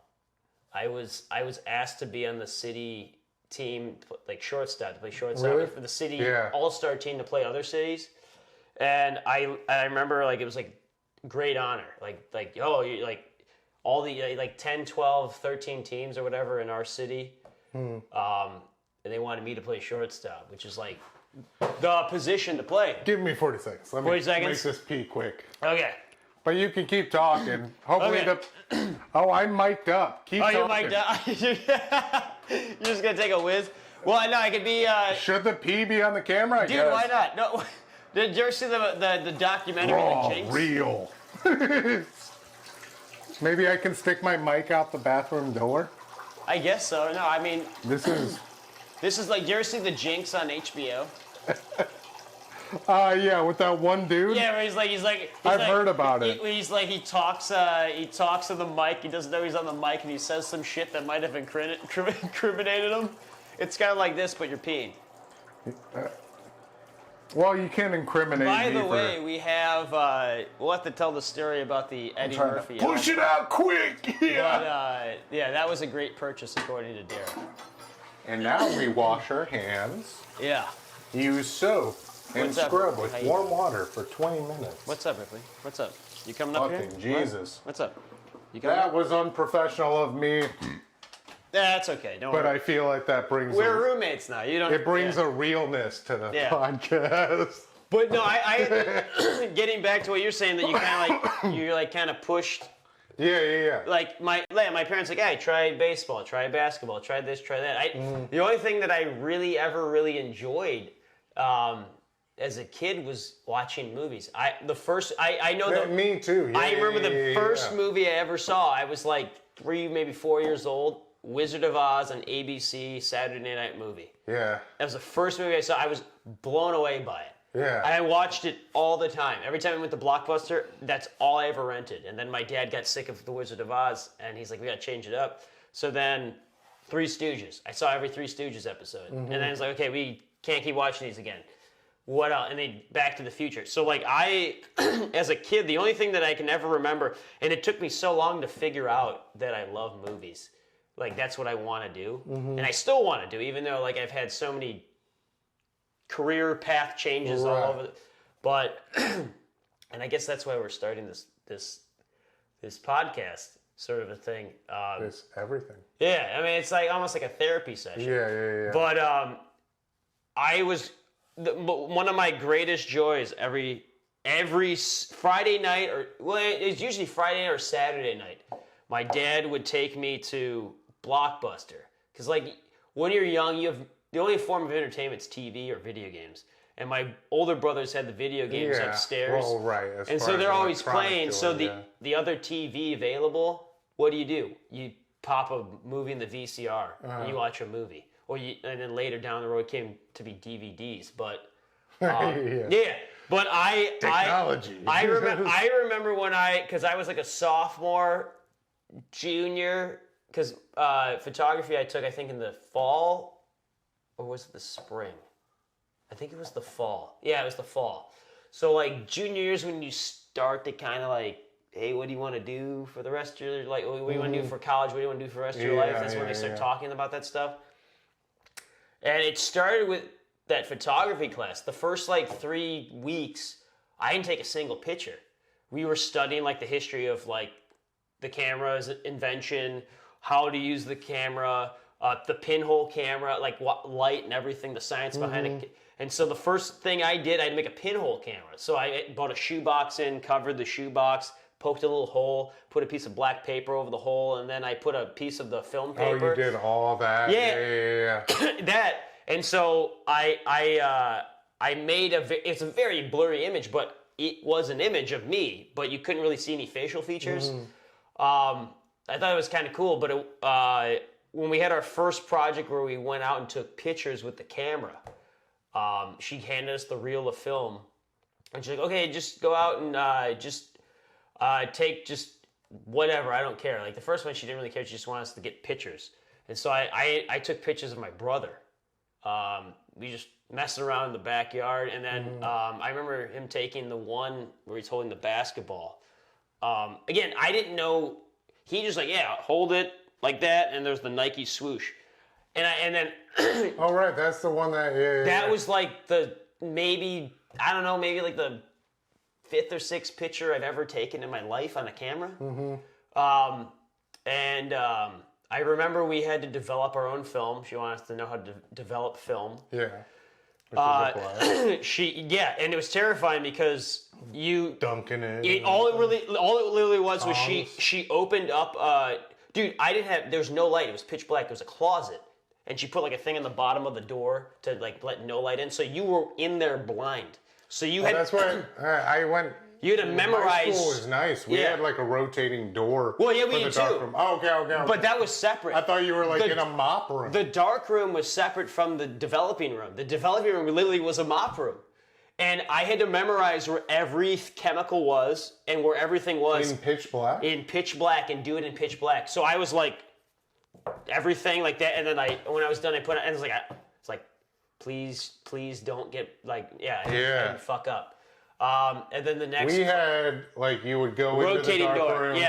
I was asked to be on the city team, shortstop, to play shortstop really? For the city all-star team to play other cities. And I remember it was great honor. All the 10, 12, 13 teams or whatever in our city. And they wanted me to play shortstop, which is the position to play. Give me 40 seconds. Let me make this pee quick. Okay. But you can keep talking. Hopefully I mic'd up. Keep talking. You mic'd up? You're just going to take a whiz? Well, no, I could be... Should the pee be on the camera? Dude, why not? No. Did you ever see the documentary, The Jinx? Real. Maybe I can stick my mic out the bathroom door? I guess so. No, I mean... This is... do you ever see The Jinx on HBO? Yeah, with that one dude? Yeah, where he's I've heard about it. He talks to the mic, he doesn't know he's on the mic, and he says some shit that might have incriminated him. It's kind of like this, but you're peeing. Well, you can't incriminate me. By the way, we have, we'll have to tell the story about the Eddie Murphy. Push it out quick! Yeah. But, that was a great purchase, according to Derrick. And now we wash our hands. Yeah. Use soap and scrub with warm water for 20 minutes. What's up, Ripley? What's up? You coming up here? Fucking Jesus. What's up? You coming That was unprofessional of me. That's okay. Don't worry. But I feel like that brings... We're roommates now. You don't. It brings a realness to the podcast. But no, I getting back to what you're saying, that you kind of pushed. Yeah. My parents hey, try baseball, try basketball, try this, try that. The only thing that I ever really enjoyed as a kid was watching movies. I know me too. I remember the first movie I ever saw. I was 3, maybe 4 years old. Wizard of Oz on ABC, Saturday Night Movie. Yeah. That was the first movie I saw. I was blown away by it. Yeah. And I watched it all the time. Every time I went to Blockbuster, that's all I ever rented. And then my dad got sick of The Wizard of Oz, and he's like, we got to change it up. So then, Three Stooges. I saw every Three Stooges episode. Mm-hmm. And then it's like, okay, we can't keep watching these again. what else? And then Back to the Future. So like I, as a kid, the only thing that I can ever remember, and it took me so long to figure out that I love movies. Like that's what I want to do, and I still want to do, even though like I've had so many career path changes all over. But and I guess that's why we're starting this podcast sort of a thing. It's everything. Yeah, I mean it's like almost like a therapy session. Yeah. But I was one of my greatest joys every Friday night, it's usually Friday or Saturday night. My dad would take me to Blockbuster because like when you're young, you have the only form of entertainment is TV or video games. And my older brothers had the video games upstairs. Well, right. And so they're always playing. So the other TV available, what do? You pop a movie in the VCR and you watch a movie. And then later down the road came to be DVDs. But but technology. I remember when because I was like a sophomore, junior, because photography I took I think in the fall, or was it the spring? I think it was the fall. Yeah, it was the fall. So like junior years when you start to kind of like, hey, what do you want to do for the rest of your life? What do you want to do for college? What do you want to do for the rest of your life? That's when they start talking about that stuff. And it started with that photography class. The first like 3 weeks, I didn't take a single picture. We were studying like the history of like the camera's invention, how to use the camera, the pinhole camera, like what light and everything, the science behind it. And so the first thing I did, I had to make a pinhole camera. So I bought a shoebox covered the shoebox, poked a little hole, put a piece of black paper over the hole, and then I put a piece of the film paper. Oh, you did all that? Yeah. That. And so I made it's a very blurry image, but it was an image of me, but you couldn't really see any facial features. I thought it was kind of cool, but when we had our first project where we went out and took pictures with the camera, she handed us the reel of film, and she's like, okay, just go out and take just whatever, I don't care. Like the first one, she didn't really care. She just wanted us to get pictures. And so I took pictures of my brother. We just messed around in the backyard. And then I remember him taking the one where he's holding the basketball. Again, I didn't know. He just like, yeah, hold it like that. And there's the Nike swoosh. And then. Oh, right. That's the one that, That was like maybe like the 5th or 6th picture I've ever taken in my life on a camera. I remember we had to develop our own film. She wanted us to know how to develop film. Yeah. And it was terrifying because you dunking it. All it literally was she opened up. Dude, there was no light. It was pitch black. There was a closet, and she put like a thing in the bottom of the door to like let no light in. So you were in there blind. So you had. That's why I went. You had to memorize. My school was nice. We had like a rotating door. Well, yeah, we for did the dark too. room. Oh, okay. But that was separate. I thought you were like in a mop room. The dark room was separate from the developing room. The developing room literally was a mop room. And I had to memorize where every chemical was and where everything was. In pitch black? In pitch black, and do it in pitch black. So I was like, everything like that. And then when I was done, I put it, and it's like, please don't get like, and fuck up. And then the next... We had, like, you would go into the dark room,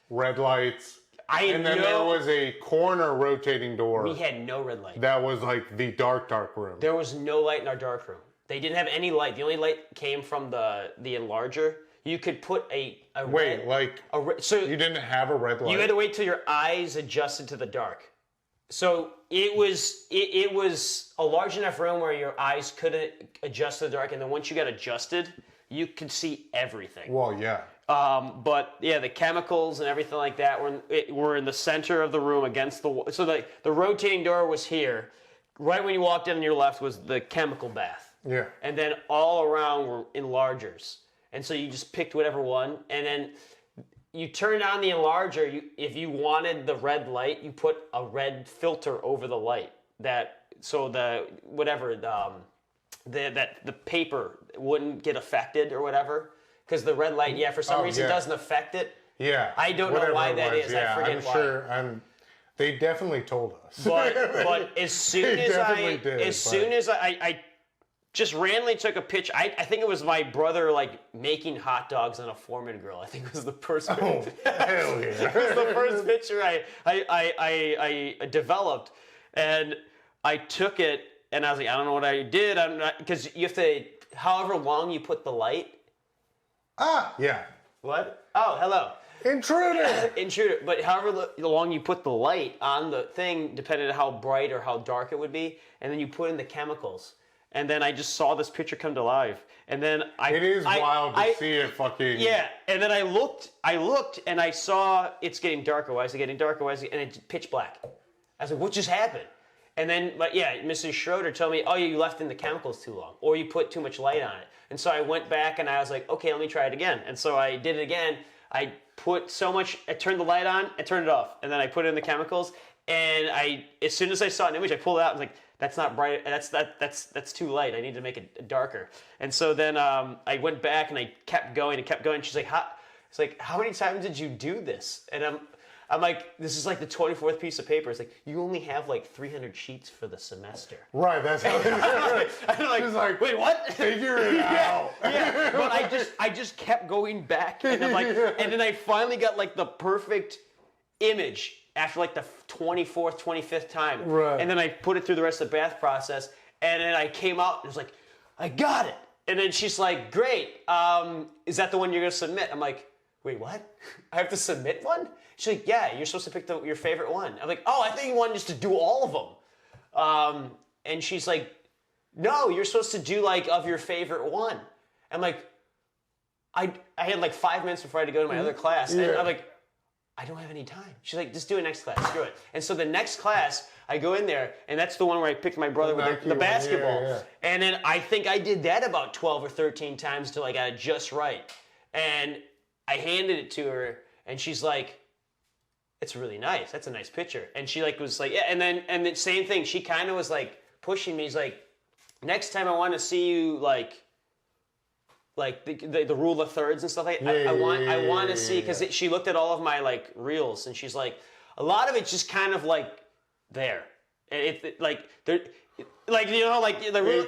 red lights, and then there was a corner rotating door. We had no red light. That was, like, the dark room. There was no light in our dark room. They didn't have any light. The only light came from the enlarger. You could put so you didn't have a red light? You had to wait till your eyes adjusted to the dark. So it was a large enough room where your eyes couldn't adjust to the dark, and then once you got adjusted, you could see everything. Well, yeah. But yeah, the chemicals and everything like that were in the center of the room against the wall. So the rotating door was here. Right when you walked in on your left was the chemical bath. Yeah. And then all around were enlargers. And so you just picked whatever one, and then you turned on the enlarger. If you wanted the red light, you put a red filter over the light. The paper wouldn't get affected or whatever, because the red light, for some reason doesn't affect it. Yeah. I don't know why that is. Yeah, I forget why. I'm sure. They definitely told us. But as soon as I just randomly took a picture. I think it was my brother like making hot dogs on a Foreman grill. I think it was the first. Oh, hell yeah! It was the first picture I developed, and I took it, and I was like, I don't know what I did. I'm not, because you have to, however long you put the light. Ah, yeah. What? Oh, hello. Intruder! Intruder. But however long you put the light on the thing, depending on how bright or how dark it would be, and then you put in the chemicals. And then I just saw this picture come to life. And then It is wild to see it fucking... Yeah, and then I looked, and I saw it's getting darker. Why is it getting darker? Why is it... And it's pitch black. I was like, what just happened? And then, but yeah, Mrs. Schroeder told me, oh, you left in the chemicals too long, or you put too much light on it. And so I went back, and I was like, okay, let me try it again. And so I did it again. I put so much... I turned the light on, and turned it off. And then I put in the chemicals, and as soon as I saw an image, I pulled it out, and I was like, that's not bright. That's too light. I need to make it darker. And so then I went back and I kept going and kept going. She's like, how many times did you do this? And I'm like, this is like the 24th piece of paper. It's like, you only have like 300 sheets for the semester. Right. That's how I'm like, she's like, wait, what? Figure it out. Yeah. But I just kept going back, and I'm like, and then I finally got like the perfect image after like the 24th, 25th time. Right. And then I put it through the rest of the bath process, and then I came out and was like, I got it. And then she's like, great, is that the one you're gonna submit? I'm like, wait, what? I have to submit one? She's like, yeah, you're supposed to pick your favorite one. I'm like, oh, I think you wanted just to do all of them. And she's like, no, you're supposed to do like of your favorite one. I'm like, I had like 5 minutes before I had to go to my other class, and I'm like, I don't have any time. She's like, just do it next class. Screw it. And so the next class, I go in there, and that's the one where I picked my brother with the basketball. Yeah. And then I think I did that about 12 or 13 times till I got it just right. And I handed it to her, and she's like, it's really nice. That's a nice picture. And she like was like, yeah. And the same thing. She kind of was like pushing me. She's like, next time I want to see you like the rule of thirds and stuff like that. I want to see, because she looked at all of my like reels, and she's like, a lot of it's just kind of like there. Like there, like you know, like the rule.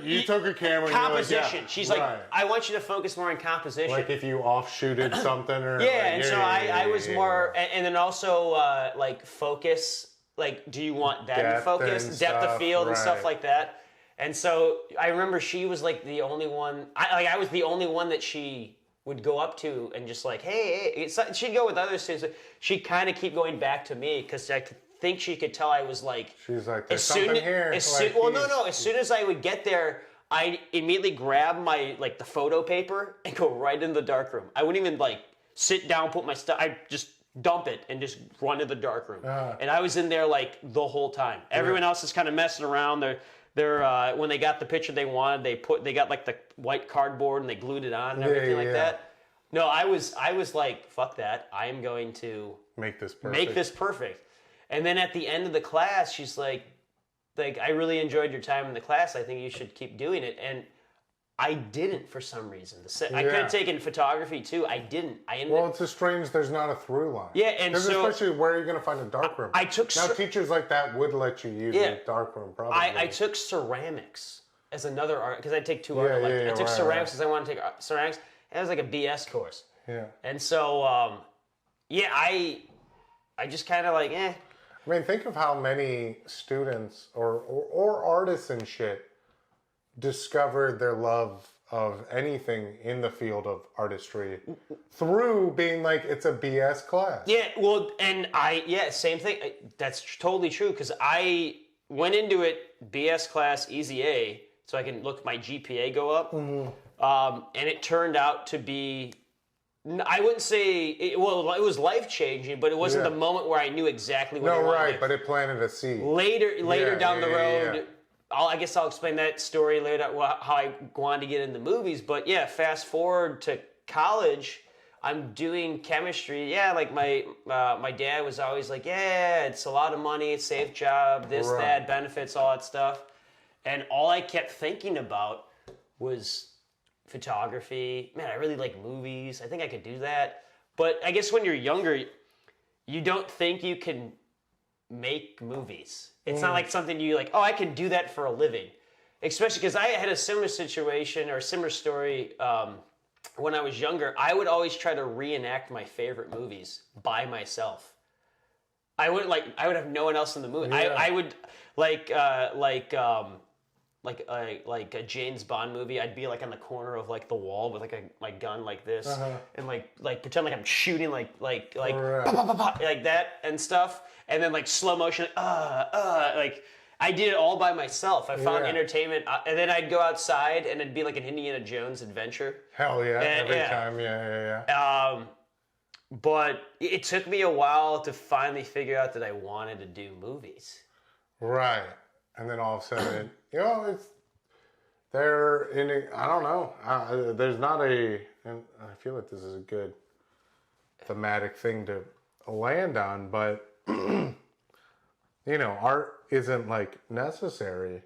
You took a camera. Composition. And you're like, yeah, she's like, I want you to focus more on composition. Like if you offshooted something or I was more, and then also like focus. Like, do you want that focus, depth of field, and stuff like that? And so I remember she was like the only one. I was the only one that she would go up to and just like, hey. She'd go with other students. She'd kind of keep going back to me because I think she could tell I was like. She's like, there's something here. As soon as I would get there, I'd immediately grab my like the photo paper and go right in the dark room. I wouldn't even like sit down, put my stuff. I just dump it and just run to the dark room. And I was in there like the whole time. Everyone else is kind of messing around. They're when they got the picture they wanted, they got like the white cardboard and they glued it on and everything like that. No, I was like, fuck that. I am going to make this perfect. And then at the end of the class, she's like, I really enjoyed your time in the class. I think you should keep doing it. And I didn't for some reason. I could have taken photography too. I didn't. It's a strange. There's not a through line. Yeah, and so especially where are you going to find a dark room? Teachers like that would let you use a dark room. Probably. I took ceramics as another art because I take two art. I took ceramics because I wanted to take ceramics. And it was like a BS course. Yeah. And so I just kind of like I mean, think of how many students or artists and shit discovered their love of anything in the field of artistry through being like, it's a BS class. Yeah, well, and same thing. That's totally true, because I went into it BS class, easy A, so I can look my GPA go up. Mm-hmm. And it turned out to be, I wouldn't say, it was life-changing, but it wasn't the moment where I knew exactly what I wanted. No, right, but it planted a seed. Later down the road... Yeah. I guess I'll explain that story later, how I wanted to get into movies. But yeah, fast forward to college, I'm doing chemistry. Yeah, like my dad was always like, yeah, it's a lot of money, it's a safe job, that, benefits, all that stuff. And all I kept thinking about was photography. Man, I really like movies. I think I could do that. But I guess when you're younger, you don't think you can make movies. It's not like something you like, I can do that for a living. especially because I had a similar situation or a similar story when I was younger. I would always try to reenact my favorite movies by myself. I would have no one else in the movie. Yeah. I would like a James Bond movie. I'd be like on the corner of like the wall with like my gun like this, and like pretend like I'm shooting like Right. like that and stuff, and then like slow motion, like I did it all by myself. I found entertainment, and then I'd go outside and it'd be like an Indiana Jones adventure. Hell yeah, every time, yeah. But it took me a while to finally figure out that I wanted to do movies. Right. And then all of a sudden, I don't know. There's not and I feel like this is a good thematic thing to land on, but, art isn't like necessary.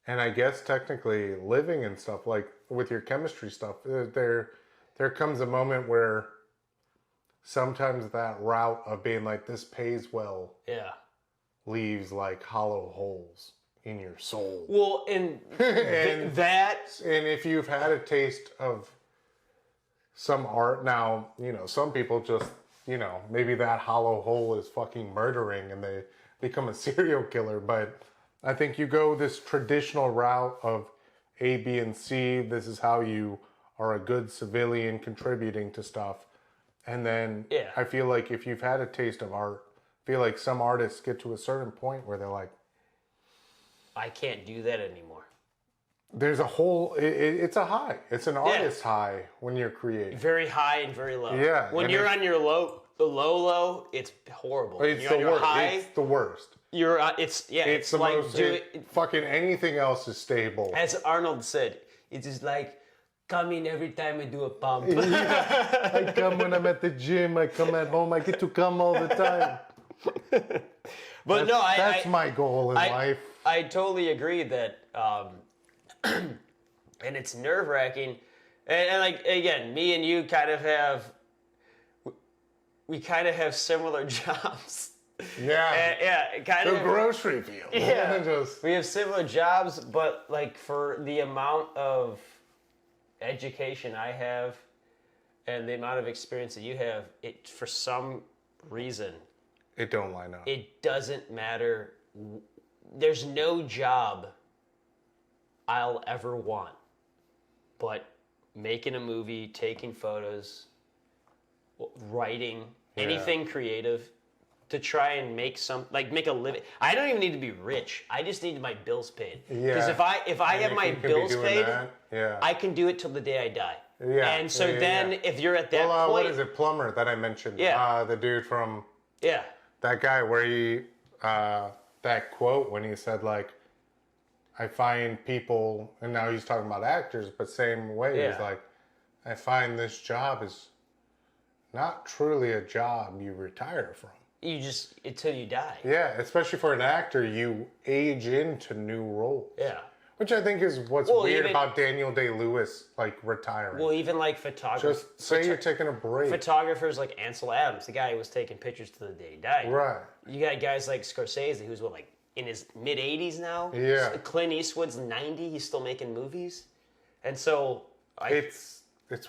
And I guess technically living and stuff, like with your chemistry stuff, there comes a moment where sometimes that route of being like, this pays well. Yeah. Leaves like hollow holes in your soul. Well, and if you've had a taste of some art now, some people just, maybe that hollow hole is fucking murdering and they become a serial killer. But I think you go this traditional route of A, B, and C. This is how you are a good civilian contributing to stuff. And then I feel like if you've had a taste of art, I feel like some artists get to a certain point where they're like, I can't do that anymore. There's a whole, it's a high. It's an artist high when you're creating. Very high and very low. Yeah. When you're on your low, it's horrible. It's the worst. It's the worst. It's the like most, fucking anything else is stable. As Arnold said, it's just like, come in every time I do a pump. I come when I'm at the gym. I come at home. I get to come all the time. But that's my goal in life. I totally agree that, and it's nerve-wracking. And like, again, me and you kind of have similar jobs. Yeah. Kind of. The grocery field. Yeah. We have similar jobs, but like for the amount of education I have and the amount of experience that you have, it for some reason it don't line up. It doesn't matter. There's no job I'll ever want but making a movie, taking photos, writing, anything creative to try and make a living. I don't even need to be rich. I just need my bills paid. Because if I have my bills paid, I can do it till the day I die. Yeah. And so if you're at that point, what is it, Plumber that I mentioned? Yeah. The dude from that guy where he that quote when he said like, I find people, and now he's talking about actors, but same way he's like, I find this job is not truly a job you retire from. You just, until you die. Yeah, especially for an actor, you age into new roles. Yeah. Which I think is what's weird about Daniel Day-Lewis, like, retiring. Well, even like photographers. Just say you're taking a break. Photographers like Ansel Adams, the guy who was taking pictures to the day he died. Right. You got guys like Scorsese, who's like in his mid-80s now. Yeah. Clint Eastwood's 90, he's still making movies. And so... It's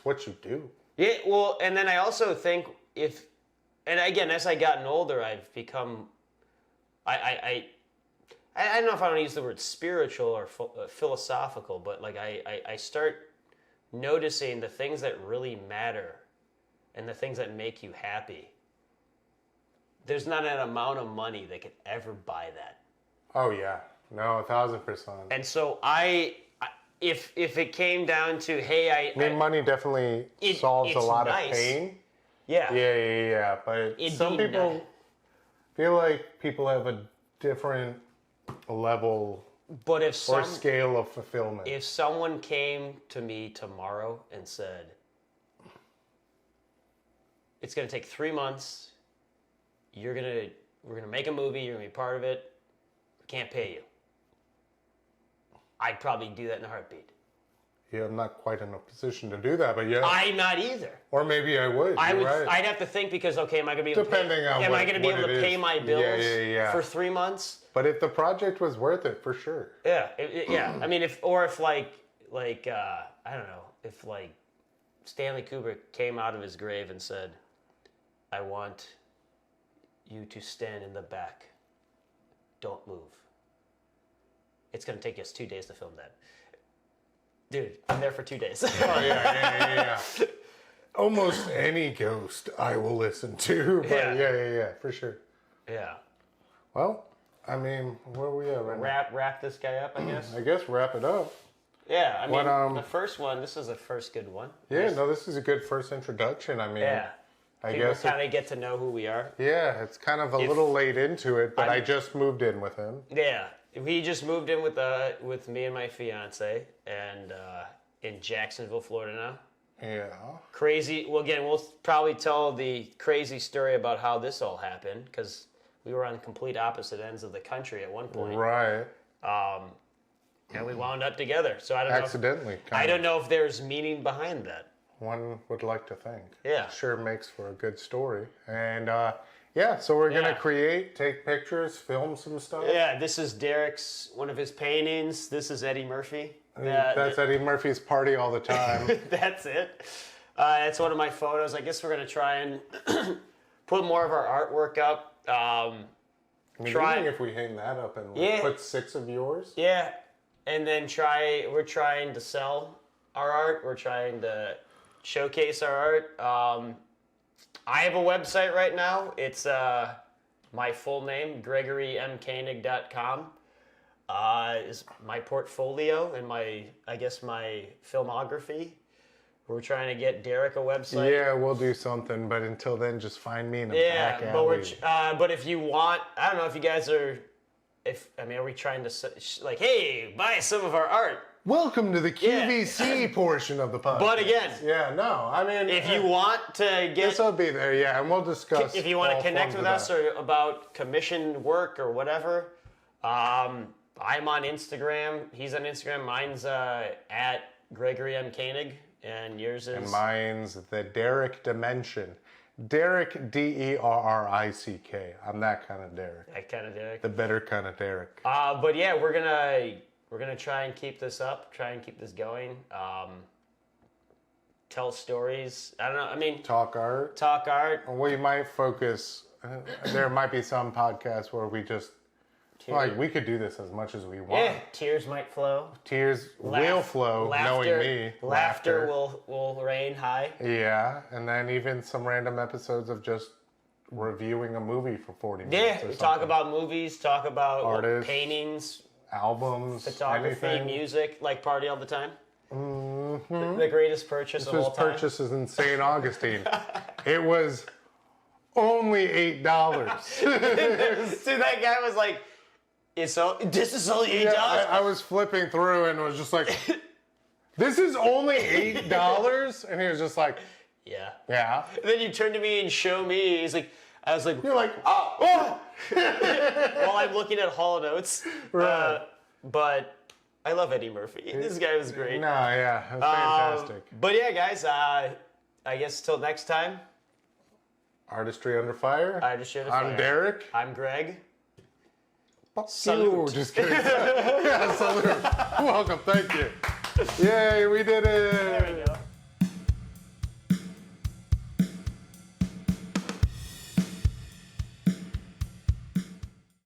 what you do. Yeah, well, and then I also think and again, as I gotten older, I've become... I don't know if I want to use the word spiritual or philosophical, but like I start noticing the things that really matter and the things that make you happy. There's not an amount of money that could ever buy that. Oh yeah, no, 1,000%. And so if it came down to, hey, money definitely solves a lot of pain. Yeah. Yeah. But some people feel like people have a different level or scale of fulfillment. If someone came to me tomorrow and said, it's going to take 3 months, we're going to make a movie, you're going to be part of it, we can't pay you, I'd probably do that in a heartbeat. Yeah, I'm not quite in a position to do that, but yeah. I'm not either. Or maybe I would. Right. I'd have to think because am I going to be able Depending on am I going to be able to pay is. my bills Yeah. for 3 months? But if the project was worth it, for sure. Yeah, yeah. I mean, if like I don't know, if like Stanley Kubrick came out of his grave and said, "I want you to stand in the back. Don't move. It's going to take us 2 days to film that." Dude, I'm there for 2 days. Oh, yeah. Almost any ghost I will listen to. But yeah, for sure. Yeah. Well, I mean, where are we at right now? Wrap this guy up, I guess. I guess wrap it up. Yeah, I mean, the first one, this is the first good one. Yeah, no, this is a good first introduction. I mean, I People guess kind of get to know who we are. Yeah, it's kind of a little late into it, but I just moved in with him. Yeah, we just moved in with me and my fiance, and in Jacksonville, Florida now. Yeah. Crazy. Well, again, we'll probably tell the crazy story about how this all happened because we were on complete opposite ends of the country at one point. Right. And we wound up together. So I don't Accidentally. know. I don't know if there's meaning behind that. One would like to think. Yeah. Sure makes for a good story. And so we're going to take pictures, film some stuff. Yeah, this is Derrick's, one of his paintings. This is Eddie Murphy. That's Eddie Murphy's party all the time. That's it. It's one of my photos. I guess we're going to try and put more of our artwork up. Even if we hang that up and put 6 of yours. Yeah, and then we're trying to sell our art. We're trying to showcase our art. I have a website right now. It's my full name, GregoryMKoenig.com. Is my portfolio and my filmography. We're trying to get Derrick a website. Yeah, we'll do something, but until then, just find me in the back alley. But if you want, I don't know if you guys are, are we trying to, hey, buy some of our art? Welcome to the QVC portion of the podcast. But again, if you want to get, this will be there, and we'll discuss. If you want to connect with us or about commissioned work or whatever, I'm on Instagram. He's on Instagram. Mine's at Gregory M. Koenig, and yours is. And mine's the Derrick Dimension. Derrick, Derrick. I'm that kind of Derrick. That kind of Derrick. The better kind of Derrick. But yeah, we're gonna try and keep this up. Try and keep this going. Tell stories. I don't know. Talk art. Talk art. We might focus. There might be some podcasts where we just we could do this as much as we want. Yeah, tears might flow. Tears will flow, knowing me. Laughter will rain high. Yeah, and then even some random episodes of just reviewing a movie for 40 minutes. Yeah, we talk about movies, talk about artists, paintings, albums, photography, anything. Music, like Party All the Time. Mm-hmm. The greatest purchase of all time. This purchases in St. Augustine. It was only $8. So that guy was like, this is only $8? Yeah, I was flipping through and was just like, this is only $8? And he was just like, yeah. Yeah. And then you turn to me and show me. I was like, you're like, oh. While I'm looking at Hall & Oates. Right. But I love Eddie Murphy. This guy was great. No, yeah, it was fantastic. But yeah, guys, I guess till next time. Artistry Under Fire. I'm Derrick. I'm Greg. Salute. Just kidding. Yeah, salute. Welcome, thank you. Yay, we did it.